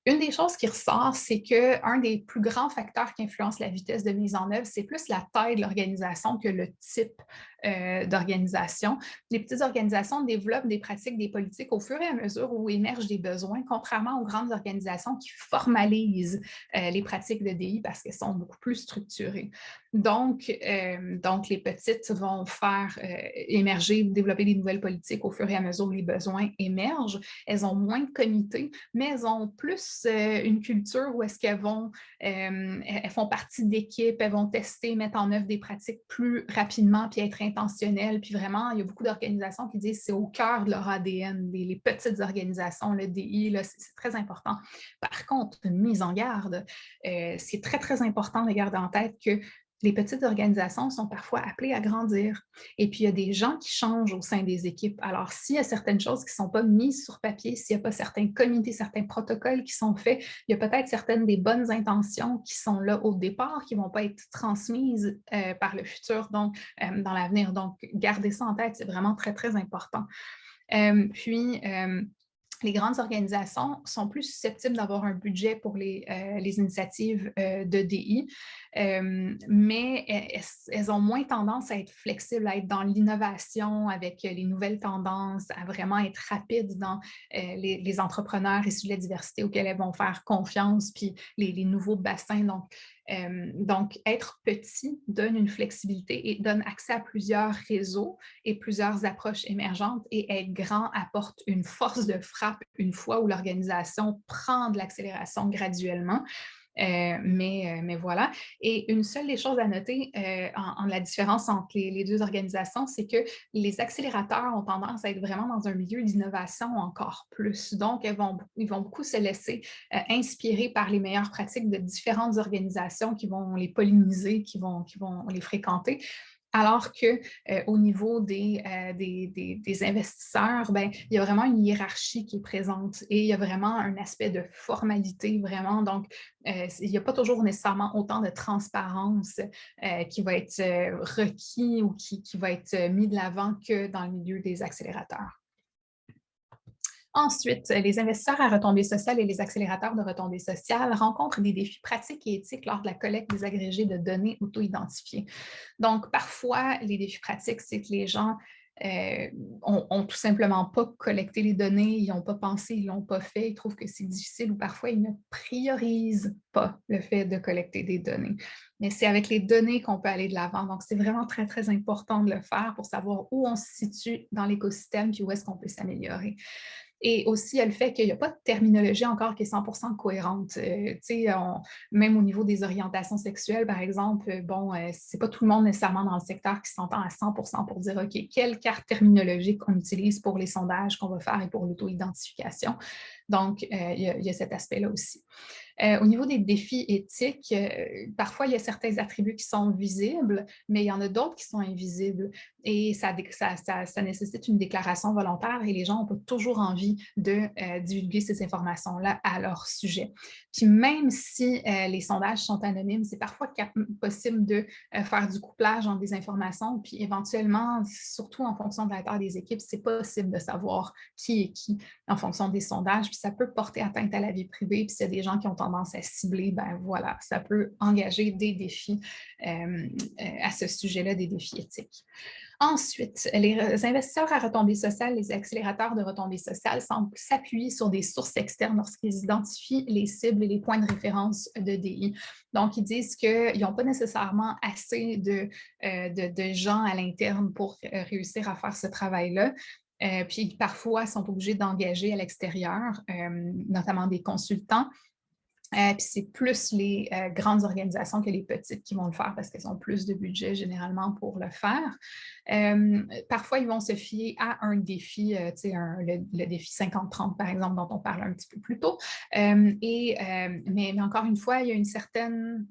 Une des choses qui ressort, c'est qu'un des plus grands facteurs qui influence la vitesse de mise en œuvre, c'est plus la taille de l'organisation que le type d'organisation. Les petites organisations développent des pratiques, des politiques au fur et à mesure où émergent des besoins, contrairement aux grandes organisations qui formalisent les pratiques de DI parce qu'elles sont beaucoup plus structurées. Donc les petites vont faire émerger, développer des nouvelles politiques au fur et à mesure où les besoins émergent. Elles ont moins de comités, mais elles ont plus une culture où est-ce qu'elles vont, elles font partie d'équipes, elles vont tester, mettre en œuvre des pratiques plus rapidement, puis être intentionnelles. Puis vraiment, il y a beaucoup d'organisations qui disent que c'est au cœur de leur ADN, les petites organisations, le DI, c'est très important. Par contre, une mise en garde, c'est très, très important de garder en tête que les petites organisations sont parfois appelées à grandir. Et puis, il y a des gens qui changent au sein des équipes. Alors, s'il y a certaines choses qui ne sont pas mises sur papier, s'il n'y a pas certains comités, certains protocoles qui sont faits, il y a peut-être certaines des bonnes intentions qui sont là au départ, qui ne vont pas être transmises par le futur, donc dans l'avenir. Donc, garder ça en tête, c'est vraiment très, très important. Les grandes organisations sont plus susceptibles d'avoir un budget pour les initiatives de DI, mais elles ont moins tendance à être flexibles, à être dans l'innovation avec les nouvelles tendances, à vraiment être rapides dans les entrepreneurs issus de la diversité auxquels elles vont faire confiance, puis les nouveaux bassins. Donc, être petit donne une flexibilité et donne accès à plusieurs réseaux et plusieurs approches émergentes, et être grand apporte une force de frappe une fois où l'organisation prend de l'accélération graduellement. Mais voilà. Et une seule des choses à noter en la différence entre les deux organisations, c'est que les accélérateurs ont tendance à être vraiment dans un milieu d'innovation encore plus. Donc, ils vont beaucoup se laisser inspirer par les meilleures pratiques de différentes organisations qui vont les polliniser, qui vont les fréquenter. Alors qu'au niveau des investisseurs, ben, il y a vraiment une hiérarchie qui est présente et il y a vraiment un aspect de formalité, vraiment. Donc, il n'y a pas toujours nécessairement autant de transparence qui va être requis ou qui va être mis de l'avant que dans le milieu des accélérateurs. Ensuite, les investisseurs à retombées sociales et les accélérateurs de retombées sociales rencontrent des défis pratiques et éthiques lors de la collecte des agrégés de données auto-identifiées. Donc, parfois, les défis pratiques, c'est que les gens ont tout simplement pas collecté les données, ils n'ont pas pensé, ils ne l'ont pas fait, ils trouvent que c'est difficile ou parfois ils ne priorisent pas le fait de collecter des données. Mais c'est avec les données qu'on peut aller de l'avant. Donc, c'est vraiment très, très important de le faire pour savoir où on se situe dans l'écosystème puis où est-ce qu'on peut s'améliorer. Et aussi, il y a le fait qu'il n'y a pas de terminologie encore qui est 100% cohérente. Même au niveau des orientations sexuelles, par exemple, c'est pas tout le monde nécessairement dans le secteur qui s'entend à 100% pour dire, OK, quelle carte terminologique on utilise pour les sondages qu'on va faire et pour l'auto-identification. Donc, il y a cet aspect-là aussi. Au niveau des défis éthiques, parfois, il y a certains attributs qui sont visibles, mais il y en a d'autres qui sont invisibles. Et ça nécessite une déclaration volontaire et les gens n'ont pas toujours envie de divulguer ces informations-là à leur sujet. Puis même si les sondages sont anonymes, c'est parfois possible de faire du couplage entre des informations, puis éventuellement, surtout en fonction de la taille des équipes, c'est possible de savoir qui est qui en fonction des sondages, puis ça peut porter atteinte à la vie privée, puis s'il y a des gens qui ont tendance à cibler, ben voilà, ça peut engager des défis à ce sujet-là, des défis éthiques. Ensuite, les investisseurs à retombées sociales, les accélérateurs de retombées sociales semblent s'appuyer sur des sources externes lorsqu'ils identifient les cibles et les points de référence de DI. Donc, ils disent qu'ils n'ont pas nécessairement assez de gens à l'interne pour réussir à faire ce travail-là. Puis parfois, ils sont obligés d'engager à l'extérieur, notamment des consultants. Puis c'est plus les grandes organisations que les petites qui vont le faire parce qu'elles ont plus de budget généralement pour le faire. Parfois, ils vont se fier à un défi, le défi 50-30 par exemple, dont on parlait un petit peu plus tôt. Mais encore une fois, il y a une certaine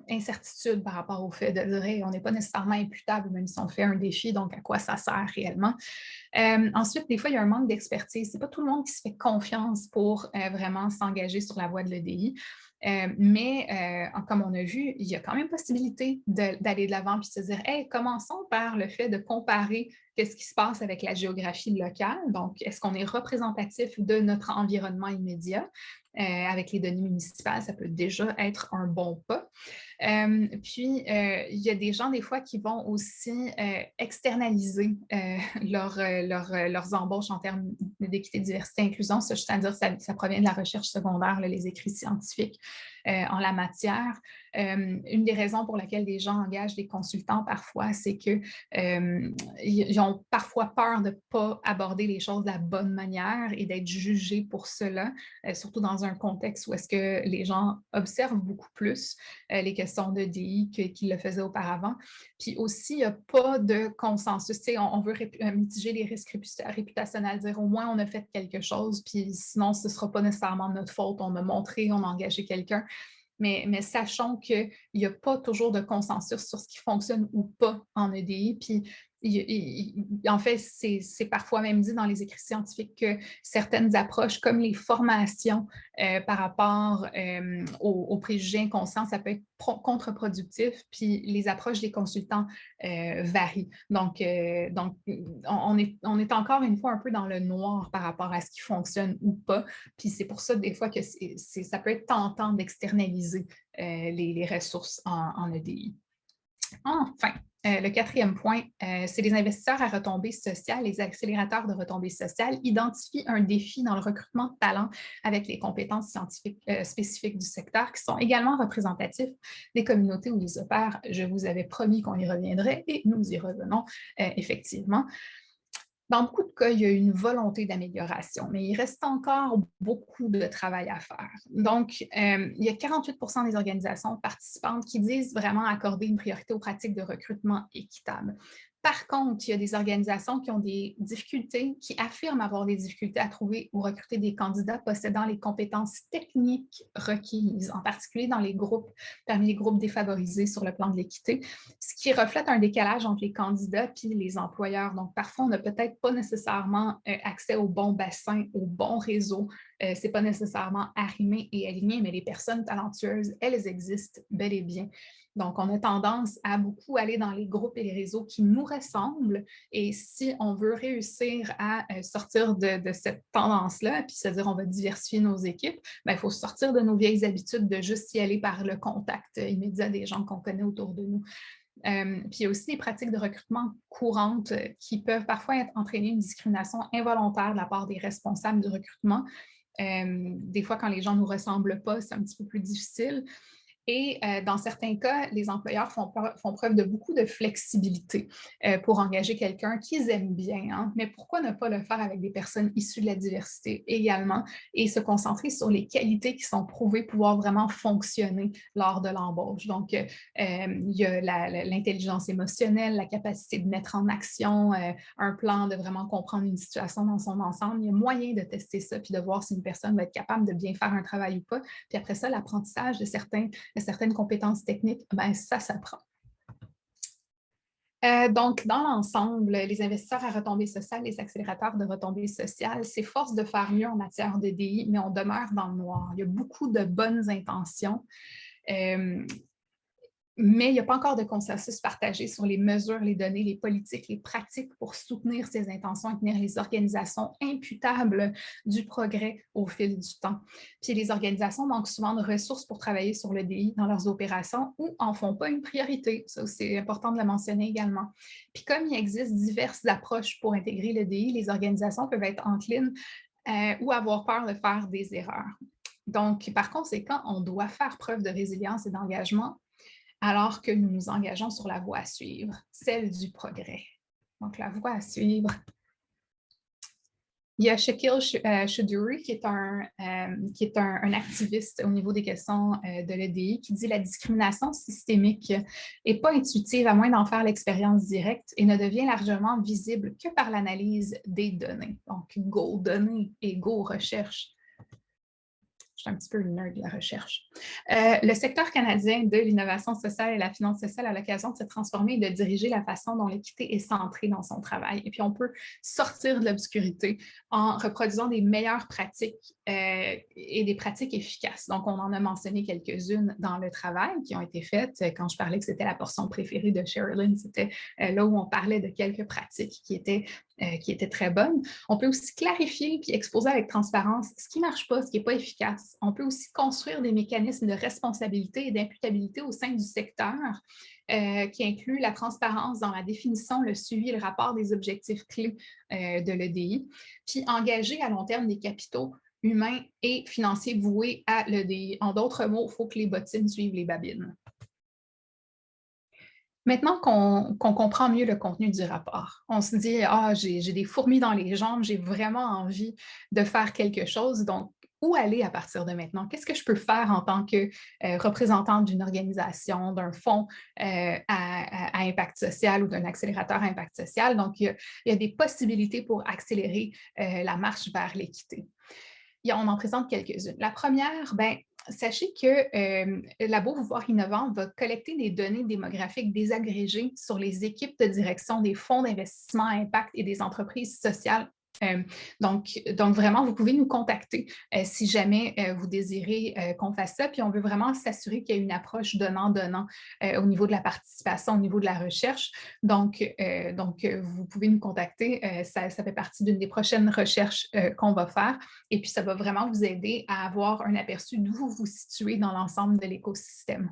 incertitude par rapport au fait de dire hey, on n'est pas nécessairement imputable même si on fait un défi, donc à quoi ça sert réellement. Ensuite, des fois, il y a un manque d'expertise. Ce n'est pas tout le monde qui se fait confiance pour vraiment s'engager sur la voie de l'EDI. Mais comme on a vu, il y a quand même possibilité d'aller de l'avant et de se dire hey, commençons par le fait de comparer qu'est-ce qui se passe avec la géographie locale. Donc, est-ce qu'on est représentatif de notre environnement immédiat? Avec les données municipales, ça peut déjà être un bon pas. Puis, il y a des gens, des fois, qui vont aussi externaliser leurs embauches en termes d'équité, diversité, inclusion. Ça, c'est-à-dire, ça provient de la recherche secondaire, là, les écrits scientifiques en la matière. Une des raisons pour lesquelles les gens engagent des consultants parfois, c'est qu'ils ont parfois peur de ne pas aborder les choses de la bonne manière et d'être jugés pour cela, surtout dans un contexte où est-ce que les gens observent beaucoup plus les questions de DI qu'ils le faisaient auparavant. Puis aussi, il n'y a pas de consensus. On veut mitiger les risques réputationnels, dire au moins on a fait quelque chose, puis sinon ce ne sera pas nécessairement notre faute, on a montré, on a engagé quelqu'un. mais sachons qu'il n'y a pas toujours de consensus sur ce qui fonctionne ou pas en EDI. Puis, en fait, c'est parfois même dit dans les écrits scientifiques que certaines approches, comme les formations par rapport aux préjugés inconscients, ça peut être contre-productif, puis les approches des consultants varient. Donc on est encore une fois un peu dans le noir par rapport à ce qui fonctionne ou pas, puis c'est pour ça des fois que ça peut être tentant d'externaliser les ressources en EDI. Enfin, le quatrième point, c'est les investisseurs à retombées sociales, les accélérateurs de retombées sociales identifient un défi dans le recrutement de talents avec les compétences scientifiques spécifiques du secteur qui sont également représentatifs des communautés où ils opèrent. Je vous avais promis qu'on y reviendrait et nous y revenons effectivement. Dans beaucoup de cas, il y a une volonté d'amélioration, mais il reste encore beaucoup de travail à faire. Donc, il y a 48% des organisations participantes qui disent vraiment accorder une priorité aux pratiques de recrutement équitable. Par contre, il y a des organisations qui ont des difficultés, qui affirment avoir des difficultés à trouver ou recruter des candidats possédant les compétences techniques requises, en particulier dans les groupes, parmi les groupes défavorisés sur le plan de l'équité, ce qui reflète un décalage entre les candidats et les employeurs. Donc, parfois, on n'a peut-être pas nécessairement accès au bon bassin, au bon réseau. Ce n'est pas nécessairement arrimé et aligné, mais les personnes talentueuses, elles existent bel et bien. Donc, on a tendance à beaucoup aller dans les groupes et les réseaux qui nous ressemblent. Et si on veut réussir à sortir de cette tendance-là, puis se dire on va diversifier nos équipes, bien, il faut sortir de nos vieilles habitudes de juste y aller par le contact immédiat des gens qu'on connaît autour de nous. Puis il y a aussi des pratiques de recrutement courantes qui peuvent parfois entraîner une discrimination involontaire de la part des responsables du recrutement. Des fois, quand les gens ne nous ressemblent pas, c'est un petit peu plus difficile. Et dans certains cas, les employeurs font preuve de beaucoup de flexibilité pour engager quelqu'un qu'ils aiment bien. Hein? Mais pourquoi ne pas le faire avec des personnes issues de la diversité également et se concentrer sur les qualités qui sont prouvées pouvoir vraiment fonctionner lors de l'embauche? Donc, il y a l'intelligence émotionnelle, la capacité de mettre en action un plan, de vraiment comprendre une situation dans son ensemble. Il y a moyen de tester ça puis de voir si une personne va être capable de bien faire un travail ou pas. Puis après ça, l'apprentissage de certaines compétences techniques, ben, ça s'apprend. Donc, dans l'ensemble, les investisseurs à retombées sociales, les accélérateurs de retombées sociales s'efforcent de faire mieux en matière de DI, mais on demeure dans le noir. Il y a beaucoup de bonnes intentions. Mais il n'y a pas encore de consensus partagé sur les mesures, les données, les politiques, les pratiques pour soutenir ces intentions et tenir les organisations imputables du progrès au fil du temps. Puis les organisations manquent souvent de ressources pour travailler sur le DI dans leurs opérations ou en font pas une priorité. Ça, c'est important de le mentionner également. Puis comme il existe diverses approches pour intégrer le DI, les organisations peuvent être enclines ou avoir peur de faire des erreurs. Donc, par conséquent, on doit faire preuve de résilience et d'engagement alors que nous nous engageons sur la voie à suivre, celle du progrès. Donc, la voie à suivre. Il y a Shakil Chuduri, qui est un activiste au niveau des questions de l'EDI, qui dit « La discrimination systémique n'est pas intuitive à moins d'en faire l'expérience directe et ne devient largement visible que par l'analyse des données. » Donc, go données et go recherche. Je suis un petit peu le nerd de la recherche. Le secteur canadien de l'innovation sociale et la finance sociale a l'occasion de se transformer et de diriger la façon dont l'équité est centrée dans son travail. Et puis, on peut sortir de l'obscurité en reproduisant des meilleures pratiques et des pratiques efficaces. Donc, on en a mentionné quelques-unes dans le travail qui ont été faites. Quand je parlais que c'était la portion préférée de Sherilyn, c'était là où on parlait de quelques pratiques qui étaient très bonnes. On peut aussi clarifier puis exposer avec transparence ce qui ne marche pas, ce qui n'est pas efficace. On peut aussi construire des mécanismes de responsabilité et d'imputabilité au sein du secteur qui incluent la transparence dans la définition, le suivi et le rapport des objectifs clés de l'EDI, puis engager à long terme des capitaux humains et financiers voués à l'EDI. En d'autres mots, il faut que les bottines suivent les babines. Maintenant qu'on comprend mieux le contenu du rapport, on se dit « Ah, j'ai des fourmis dans les jambes, j'ai vraiment envie de faire quelque chose. » Donc, où aller à partir de maintenant? Qu'est-ce que je peux faire en tant que représentante d'une organisation, d'un fonds à impact social ou d'un accélérateur à impact social? Donc, il y a des possibilités pour accélérer la marche vers l'équité. On en présente quelques-unes. La première, sachez que Labo Pouvoir Innovant va collecter des données démographiques désagrégées sur les équipes de direction des fonds d'investissement à impact et des entreprises sociales. Donc, vraiment, vous pouvez nous contacter si jamais vous désirez qu'on fasse ça. Puis, on veut vraiment s'assurer qu'il y a une approche donnant-donnant au niveau de la participation, au niveau de la recherche. Donc, vous pouvez nous contacter. Ça fait partie d'une des prochaines recherches qu'on va faire. Et puis, ça va vraiment vous aider à avoir un aperçu d'où vous vous situez dans l'ensemble de l'écosystème.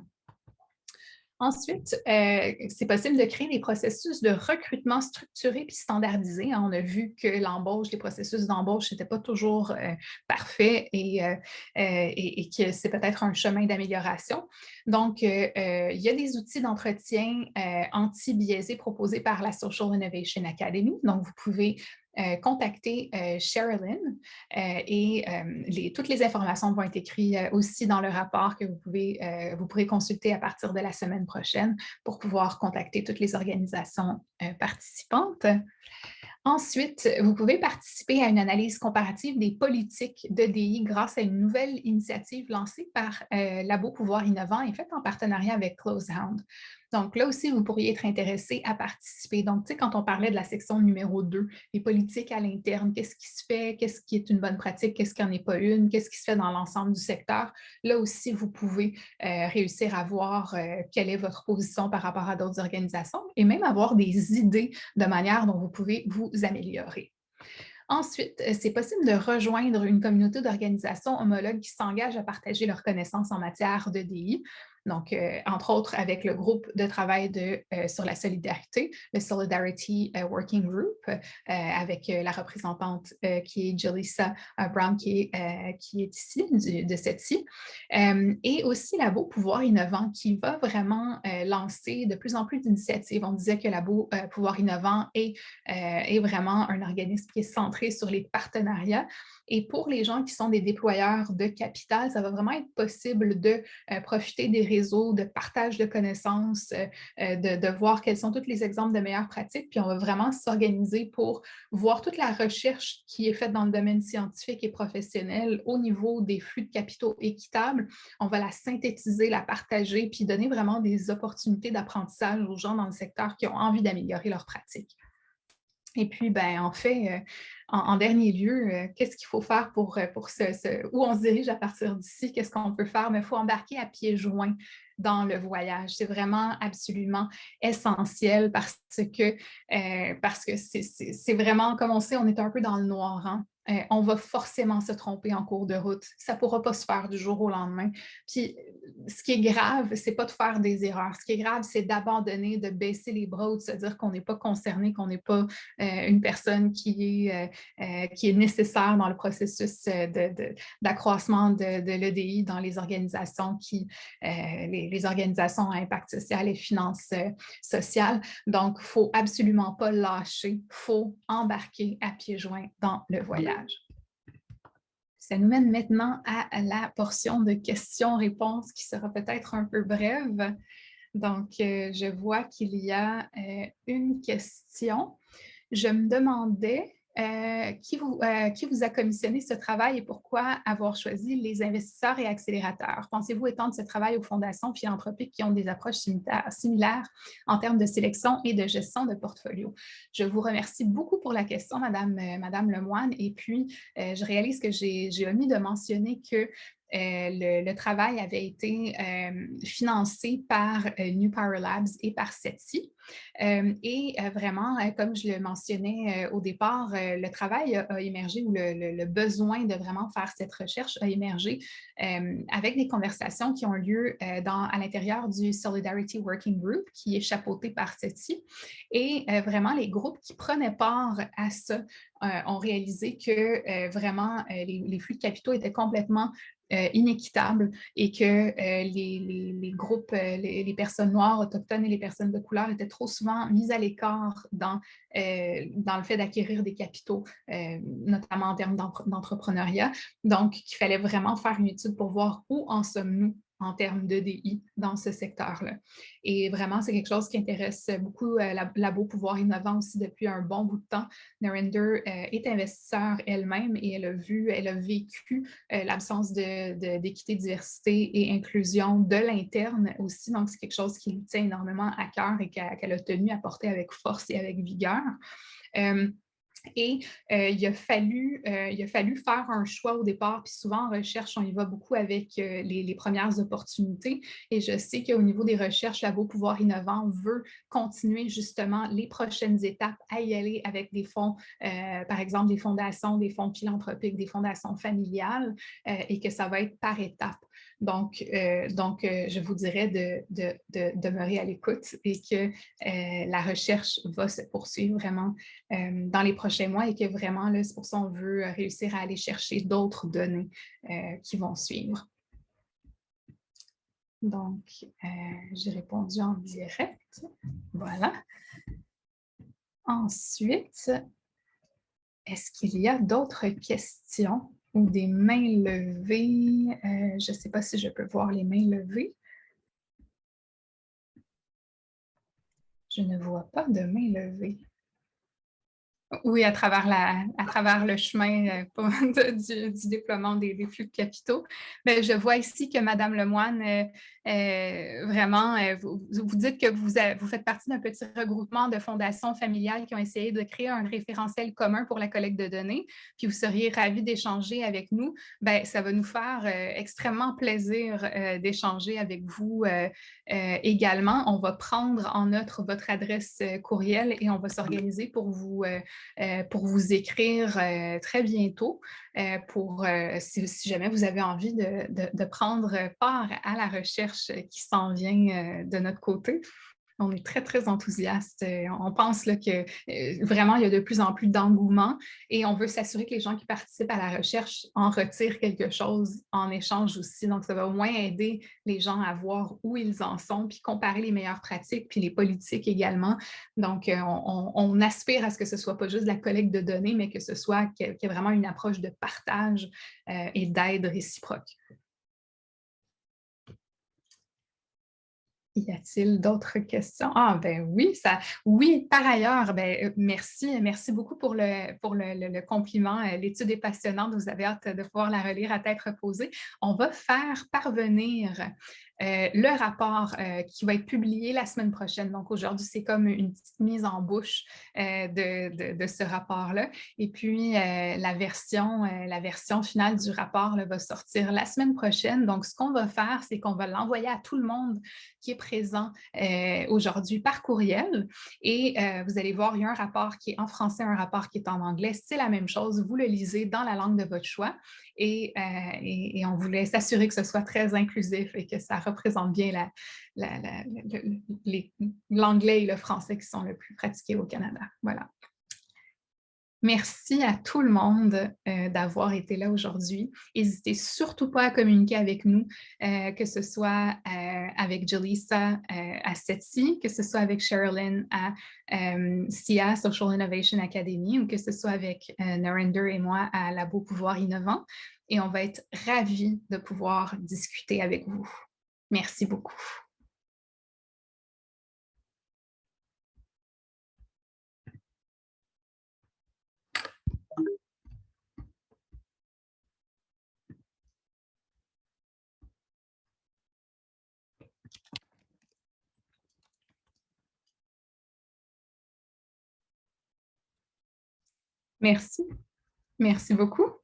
Ensuite, c'est possible de créer des processus de recrutement structurés puis standardisés. On a vu que l'embauche, les processus d'embauche n'étaient pas toujours parfaits et que c'est peut-être un chemin d'amélioration. Donc, il y a des outils d'entretien anti-biaisés proposés par la Social Innovation Academy. Donc, vous pouvez contacter Sherilyn et toutes les informations vont être écrites aussi dans le rapport que vous pourrez consulter à partir de la semaine prochaine pour pouvoir contacter toutes les organisations participantes. Ensuite, vous pouvez participer à une analyse comparative des politiques de DI grâce à une nouvelle initiative lancée par Labo Pouvoir Innovant et faite en partenariat avec Closehound. Donc là aussi, vous pourriez être intéressé à participer. Donc, tu sais, quand on parlait de la section numéro 2, les politiques à l'interne, qu'est-ce qui se fait, qu'est-ce qui est une bonne pratique, qu'est-ce qui n'en est pas une, qu'est-ce qui se fait dans l'ensemble du secteur, là aussi, vous pouvez réussir à voir quelle est votre position par rapport à d'autres organisations et même avoir des idées de manière dont vous pouvez vous améliorer. Ensuite, c'est possible de rejoindre une communauté d'organisations homologues qui s'engagent à partager leurs connaissances en matière de DI. Donc, entre autres, avec le groupe de travail sur la solidarité, le Solidarity Working Group, avec la représentante qui est Julissa Brown, qui est ici, de cette-ci. Et aussi Labo Pouvoir Innovant, qui va vraiment lancer de plus en plus d'initiatives. On disait que Labo Pouvoir Innovant est vraiment un organisme qui est centré sur les partenariats. Et pour les gens qui sont des déployeurs de capital, ça va vraiment être possible de profiter des réseaux de partage de connaissances, de voir quels sont tous les exemples de meilleures pratiques. Puis on va vraiment s'organiser pour voir toute la recherche qui est faite dans le domaine scientifique et professionnel au niveau des flux de capitaux équitables. On va la synthétiser, la partager, puis donner vraiment des opportunités d'apprentissage aux gens dans le secteur qui ont envie d'améliorer leurs pratiques. Et puis, en fait, en dernier lieu, qu'est-ce qu'il faut faire pour où on se dirige à partir d'ici? Qu'est-ce qu'on peut faire? Mais il faut embarquer à pieds joints dans le voyage. C'est vraiment absolument essentiel parce que c'est vraiment, comme on sait, on est un peu dans le noir. Hein? On va forcément se tromper en cours de route. Ça ne pourra pas se faire du jour au lendemain. Puis, ce qui est grave, ce n'est pas de faire des erreurs. Ce qui est grave, c'est d'abandonner, de baisser les bras ou de se dire qu'on n'est pas concerné, qu'on n'est pas une personne qui est nécessaire dans le processus d'accroissement de l'EDI dans les organisations les organisations à impact social et finances sociales. Donc, il ne faut absolument pas lâcher, il faut embarquer à pieds joints dans le voyage. Ça nous mène maintenant à la portion de questions-réponses qui sera peut-être un peu brève. Donc, je vois qu'il y a une question. Je me demandais qui vous a commissionné ce travail et pourquoi avoir choisi les investisseurs et accélérateurs? Pensez-vous étendre ce travail aux fondations philanthropiques qui ont des approches similaires en termes de sélection et de gestion de portfolio? Je vous remercie beaucoup pour la question, Madame Lemoine. Et puis, je réalise que j'ai omis de mentionner que le travail avait été financé par New Power Labs et par CETI. Et vraiment, comme je le mentionnais au départ, le travail a émergé ou le besoin de vraiment faire cette recherche a émergé avec des conversations qui ont lieu à l'intérieur du Solidarity Working Group qui est chapeauté par CETI. Et vraiment, les groupes qui prenaient part à ça ont réalisé que vraiment les flux de capitaux étaient complètement inéquitable et que les groupes, les personnes noires, autochtones et les personnes de couleur étaient trop souvent mises à l'écart dans le fait d'acquérir des capitaux, notamment en termes d'entrepreneuriat. Donc, il fallait vraiment faire une étude pour voir où en sommes-nous en termes d'EDI dans ce secteur-là. Et vraiment, c'est quelque chose qui intéresse beaucoup Labo Pouvoir Innovant aussi depuis un bon bout de temps. Narinder est investisseur elle-même et elle a vécu l'absence d'équité, diversité et inclusion de l'interne aussi. Donc, c'est quelque chose qui lui tient énormément à cœur et qu'elle a tenu à porter avec force et avec vigueur. Il a fallu faire un choix au départ, puis souvent en recherche, on y va beaucoup avec les premières opportunités. Et je sais qu'au niveau des recherches, Labo Pouvoir Innovant veut continuer justement les prochaines étapes à y aller avec des fonds, par exemple des fondations, des fonds philanthropiques, des fondations familiales, et que ça va être par étapes. Donc, je vous dirais de demeurer à l'écoute et que la recherche va se poursuivre vraiment dans les prochains mois et que vraiment, c'est pour ça qu'on veut réussir à aller chercher d'autres données qui vont suivre. Donc, j'ai répondu en direct. Voilà. Ensuite, est-ce qu'il y a d'autres questions ou des mains levées? Je ne sais pas si je peux voir les mains levées. Je ne vois pas de mains levées. Oui, à travers le chemin du déploiement des flux de capitaux. Mais je vois ici que Mme Lemoine, vraiment, vous dites que vous faites partie d'un petit regroupement de fondations familiales qui ont essayé de créer un référentiel commun pour la collecte de données, puis vous seriez ravis d'échanger avec nous. Bien, ça va nous faire extrêmement plaisir d'échanger avec vous également. On va prendre en note votre adresse courriel et on va s'organiser pour vous écrire très bientôt si jamais vous avez envie de prendre part à la recherche qui s'en vient de notre côté. On est très, très enthousiastes. On pense là, que vraiment, il y a de plus en plus d'engouement et on veut s'assurer que les gens qui participent à la recherche en retirent quelque chose en échange aussi. Donc, ça va au moins aider les gens à voir où ils en sont, puis comparer les meilleures pratiques, puis les politiques également. Donc, on aspire à ce que ce ne soit pas juste de la collecte de données, mais que ce soit qu'il y ait vraiment une approche de partage et d'aide réciproque. Y a-t-il d'autres questions? Ah, ben oui, par ailleurs, merci beaucoup pour le compliment. L'étude est passionnante, vous avez hâte de pouvoir la relire à tête reposée. On va faire parvenir le rapport qui va être publié la semaine prochaine. Donc, aujourd'hui, c'est comme une petite mise en bouche de ce rapport-là. Et puis, la version finale du rapport là, va sortir la semaine prochaine. Donc, ce qu'on va faire, c'est qu'on va l'envoyer à tout le monde qui est présent aujourd'hui par courriel. Et vous allez voir, il y a un rapport qui est en français, un rapport qui est en anglais. C'est la même chose. Vous le lisez dans la langue de votre choix. Et on voulait s'assurer que ce soit très inclusif et que ça représente bien l'anglais et le français qui sont le plus pratiqués au Canada. Voilà. Merci à tout le monde d'avoir été là aujourd'hui. N'hésitez surtout pas à communiquer avec nous, que ce soit avec Julissa à CETSI, que ce soit avec Sherilyn à SIA, Social Innovation Academy, ou que ce soit avec Narinder et moi à Labo Pouvoir Innovant. Et on va être ravis de pouvoir discuter avec vous. Merci beaucoup. Merci. Merci beaucoup.